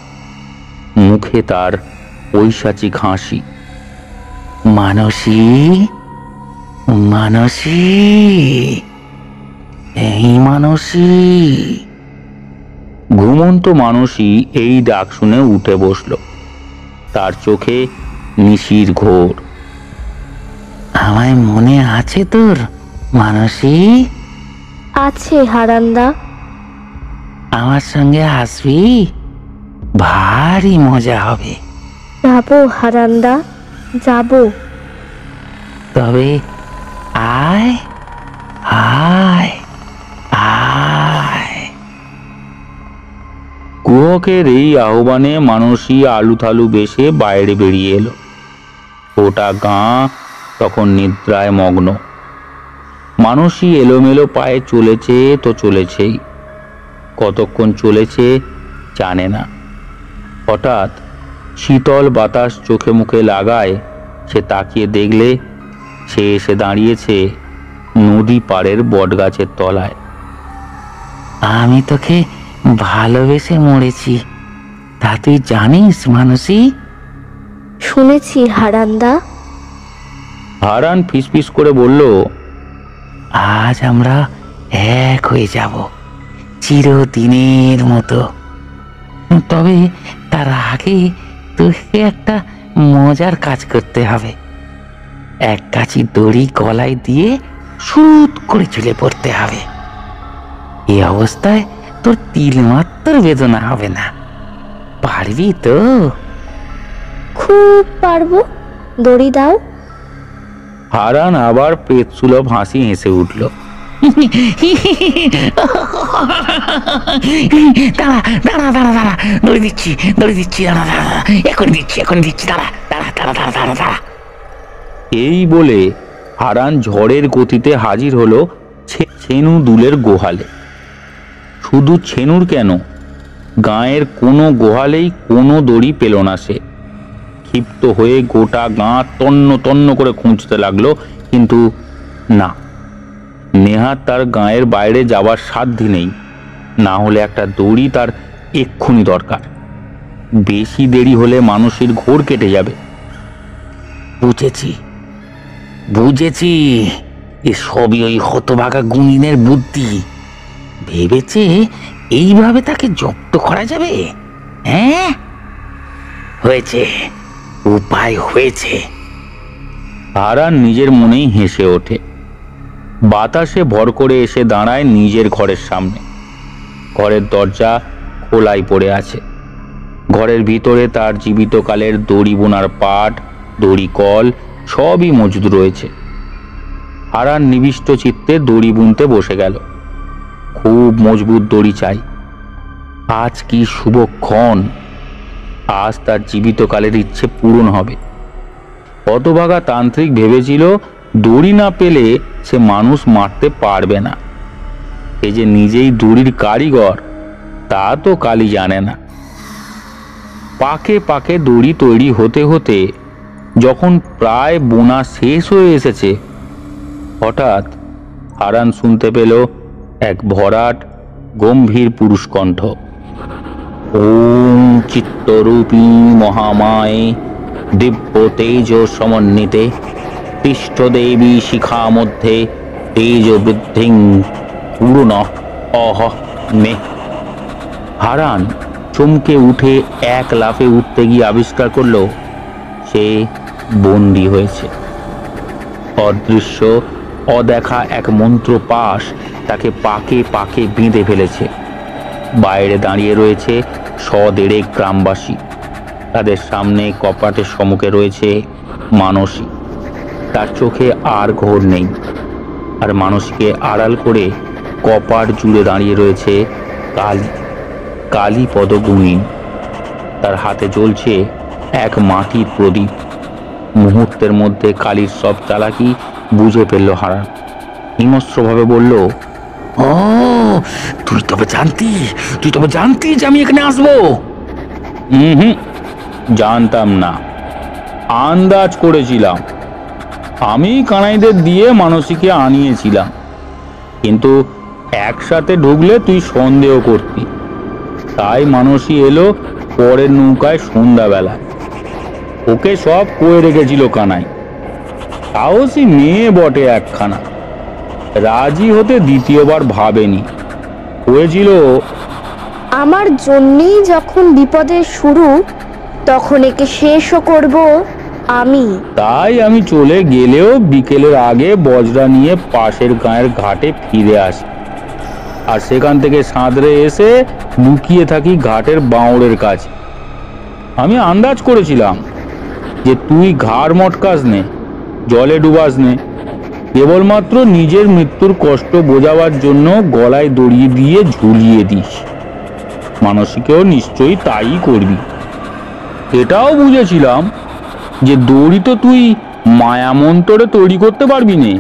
মুখে তার পৈশাচিক হাসি। মানসী, মানসী, এই মানসী। ঘুমন্ত মানসী এই ডাক শুনে উঠে বসল। তার চোখে নিশির ঘোর। আমায় মনে আছে তোর মানসী? আছে হারান্দা। আমার সঙ্গে আসবি? ভারী মজা হবে। যাবো হারান্দা, যাবো। তবে আয় আয় আয়। কুহকের এই আহ্বানে মানসী আলু থালু বেশে বাইরে বেরিয়ে এলো। গোটা গাঁ তখন নিদ্রায় মগ্ন। মানসী এলোমেলো পায়ে চলেছে তো চলেছেই, কতক্ষণ চলেছে জানে না। হঠাৎ শীতল বাতাস চোখে মুখে লাগায় সে তাকিয়ে দেখলে সে এসে দাঁড়িয়েছে নদী পাড়ের বটগাছের তলায়। আমি তোকে ভালোবেসে মরেছি, তা তুই জানিস মানসী? শুনেছি হারান্দা। হারান ফিসফিস করে বলল, আজ আমরা এক হয়ে যাব চিরদিনের মতো। তবে তার আগে তোকে একটা মজার কাজ করতে হবে। এক কাছি দড়ি গলায় দিয়ে সুত করে চলে পড়তে হবে। এই অবস্থায় তোর তিলমাত্র বেদনা হবে না। পারবি তো? খুব পারবো, দড়ি দাও। হারান আবার পেটসুলভ হাসি হেসে উঠল। দাঁড়া দাঁড়া দাঁড়া দাঁড়া, দড়ি দিচ্ছি দড়ি দিচ্ছি, দাঁড়া দাঁড়া, এখনই দিচ্ছি, দাঁড়া দাঁড়া দাঁড়া দাঁড়া দাঁড়া দাঁড়া। এই বলে হারান ঝড়ের গতিতে হাজির হলো ছেনু দুলের গোহালে। শুধু ছেনুর কেন, গাঁয়ের কোনো গোহালেই কোনো দড়ি পেল না সে। ক্ষিপ্ত হয়ে গোটা গাঁ তন্ন তন্ন করে খুঁজতে লাগলো, কিন্তু না, নেহাত তার গাঁয়ের বাইরে যাবার সাধ্যি নেই। না হলে একটা দড়ি তার এক্ষুনি দরকার। বেশি দেরি হলে মানসীর ঘোর কেটে যাবে। বুঝেছি বুঝেছি, এ সবই ওই হতভাগা গুণিনের বুদ্ধি। ভেবেছে এইভাবে তাকে জব্দ করা যাবে। হ্যাঁ, হয়েছে, উপায় হয়েছে। হারান নিজের মনেই হেসে ওঠে। বাতাসে ভর করে এসে দাঁড়ায় নিজের ঘরের সামনে। ঘরের দরজা খোলাই পড়ে আছে। ঘরের ভিতরে তার জীবিতকালের দড়ি বোনার পাট, দড়ি কল সবই মজুদ রয়েছে। হারান নিবিষ্ট চিত্তে দড়ি বুনতে বসে গেল। খুব মজবুত দড়ি চাই। আজ কি শুভক্ষণ! আজ তার জীবিতকালের ইচ্ছে পূরণ হবে। হতভাগা তান্ত্রিক ভেবেছিল দড়ি না পেলে সে মানুষ মারতে পারবে না। এ যে নিজেই দড়ির কারিগর তা তো কালী জানে না। পাকে পাকে দড়ি তৈরি হতে হতে যখন প্রায় বোনা শেষ হয়ে এসেছে, হঠাৎ হারান শুনতে পেল এক ভরাট গম্ভীর পুরুষ কণ্ঠ। ওম চিত্তরূপী মহামায়ে দিব্য তেজ সমন্বিতে পৃষ্ঠদেবী শিখা মধ্যে তেজ বৃদ্ধিং পূর্ণ অহ মে। হারান চমকে উঠে এক লাফে উঠতে গিয়ে আবিষ্কার করল সে বন্দী হয়েছে। অদৃশ্য অদেখা এক মন্ত্র পাশ তাকে পাকে পাকে বেঁধে ফেলেছে। বাইরে দাঁড়িয়ে রয়েছে 100-1.5 গ্রামবাসী। তাদের সামনে কপাটের সম্মুখে রয়েছে মানসী। তার চোখে আর ঘোর নেই। আর মানসীকে আড়াল করে কপাট জুড়ে দাঁড়িয়ে রয়েছে কালীপদ গুণিন। তার হাতে জ্বলছে এক মাটির প্রদীপ। মুহূর্তের মধ্যে কালীর সব চালাকি বুঝে ফেলল হারান। হিংস্রভাবে বলল, ও তুই তবে জানতি যে আমি এখানে আসবো? হুম, জানতাম না, আন্দাজ করেছিলাম। আমি কানাইদের দিয়ে মানসীকে আনিয়েছিলাম, কিন্তু একসাথে ঢুকলে তুই সন্দেহ করতি। তাই মানসী এলো পরের নৌকায় সন্ধ্যাবেলায়। ওকে সব কয়ে রেখেছিল কানাই। সাহসী মেয়ে বটে একখানা, রাজি হতে দ্বিতীয়বার ভাবেনি। হয়েছিল আমার জন্যেই যখন বিপদের শুরু, তখন একে শেষও করব আমি। তাই আমি চলে গেলেও বিকেলের আগে বজরা নিয়ে পাশের গাঁয়ের ঘাটে ফিরে আসি। আর সেখান থেকে সাঁতরে এসে লুকিয়ে থাকি ঘাটের বাঁওড়ের কাছে। আমি আন্দাজ করেছিলাম যে তুই ঘাড় মটকাস নে, জলে ডুবাস নে, কেবলমাত্র নিজের মৃত্যুর কষ্ট বোঝাবার জন্য গলায় দড়ি দিয়ে ঝুলিয়ে দিস। মানসীকেও নিশ্চয়ই তাই করবি। এটাও বুঝেছিলাম যে দড়ি তো তুই মায়ামন্তরে তৈরি করতে পারবি নে।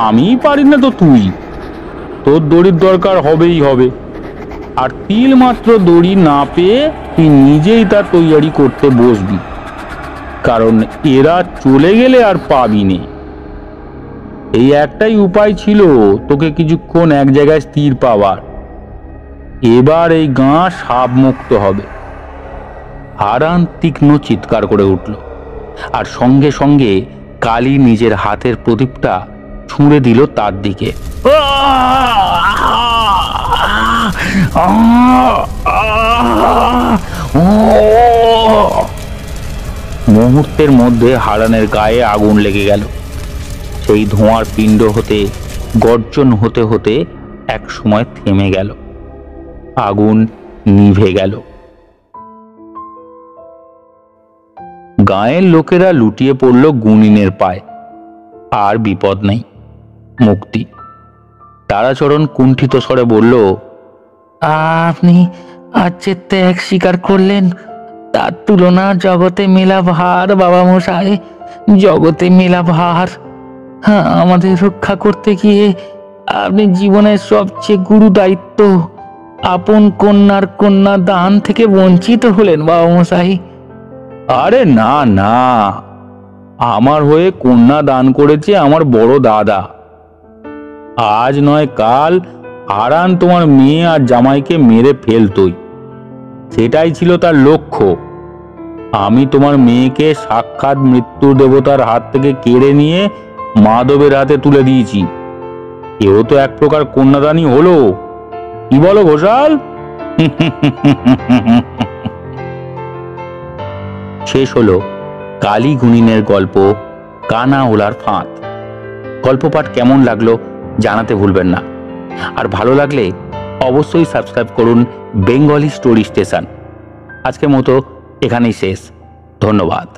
আমি পারি না তো তুই, তোর দড়ির দরকার হবেই হবে। আর তিল মাত্র দড়ি না পেয়ে তুই নিজেই তা তৈরি করতে বসবি, কারণ এরা চলে গেলে আর পাবি নে। এই একটাই উপায় ছিল তোকে কিছুক্ষণ এক জায়গায় স্থির পাওয়ার। এবার এই গাঁ সাপ মুক্ত হবে। হারান তীক্ষ্ণ চিৎকার করে উঠল, আর সঙ্গে সঙ্গে কালী নিজের হাতের প্রদীপটা ছুঁড়ে দিল তার দিকে। মুহূর্তের মধ্যে হারানের গায়ে আগুন লেগে গেল। সেই ধোঁয়ার পিণ্ড হতে গর্জন হতে হতে এক সময় থেমে গেল। আগুন নিভে গেল। গাঁয়ের লোকেরা লুটিয়ে পড়ল গুণিনের পায়। আর বিপদ নেই, মুক্তি। তারাচরণ কুণ্ঠিত স্বরে বলল, আপনি আজ যে ত্যাগ স্বীকার করলেন, তার তুলনা জগতে মেলা ভার বাবা মশাই, জগতে মেলা ভার। হ্যাঁ, আমাদের রক্ষা করতে গিয়ে আপনি জীবনের সবচেয়ে গুরু দায়িত্ব আপন কন্যার কন্যা দান থেকে বঞ্চিত হলেন বাবা মশাই। আরে না না, আমার হয়ে কন্যা দান করেছে আমার বড় দাদা। আজ নয় কাল হারান তোমার মেয়ে আর জামাইকে মেরে ফেলতই, সেটাই ছিল তার লক্ষ্য। আমি তোমার মেয়েকে সাক্ষাৎ মৃত্যুর দেবতার হাত থেকে কেড়ে নিয়ে মাধবের হাতে তুলে দিয়েছি। এও তো এক প্রকার কন্যাদানই হলো, কি বলো ঘোষাল? শেষ হলো কালী গুণিনের গল্প কানা ওলার ফাঁদ। গল্প পাঠ কেমন লাগলো জানাতে ভুলবেন না। আর ভালো লাগলে অবশ্যই সাবস্ক্রাইব করুন বেঙ্গলি স্টোরি স্টেশন। আজকের মতো এখানেই শেষ। ধন্যবাদ।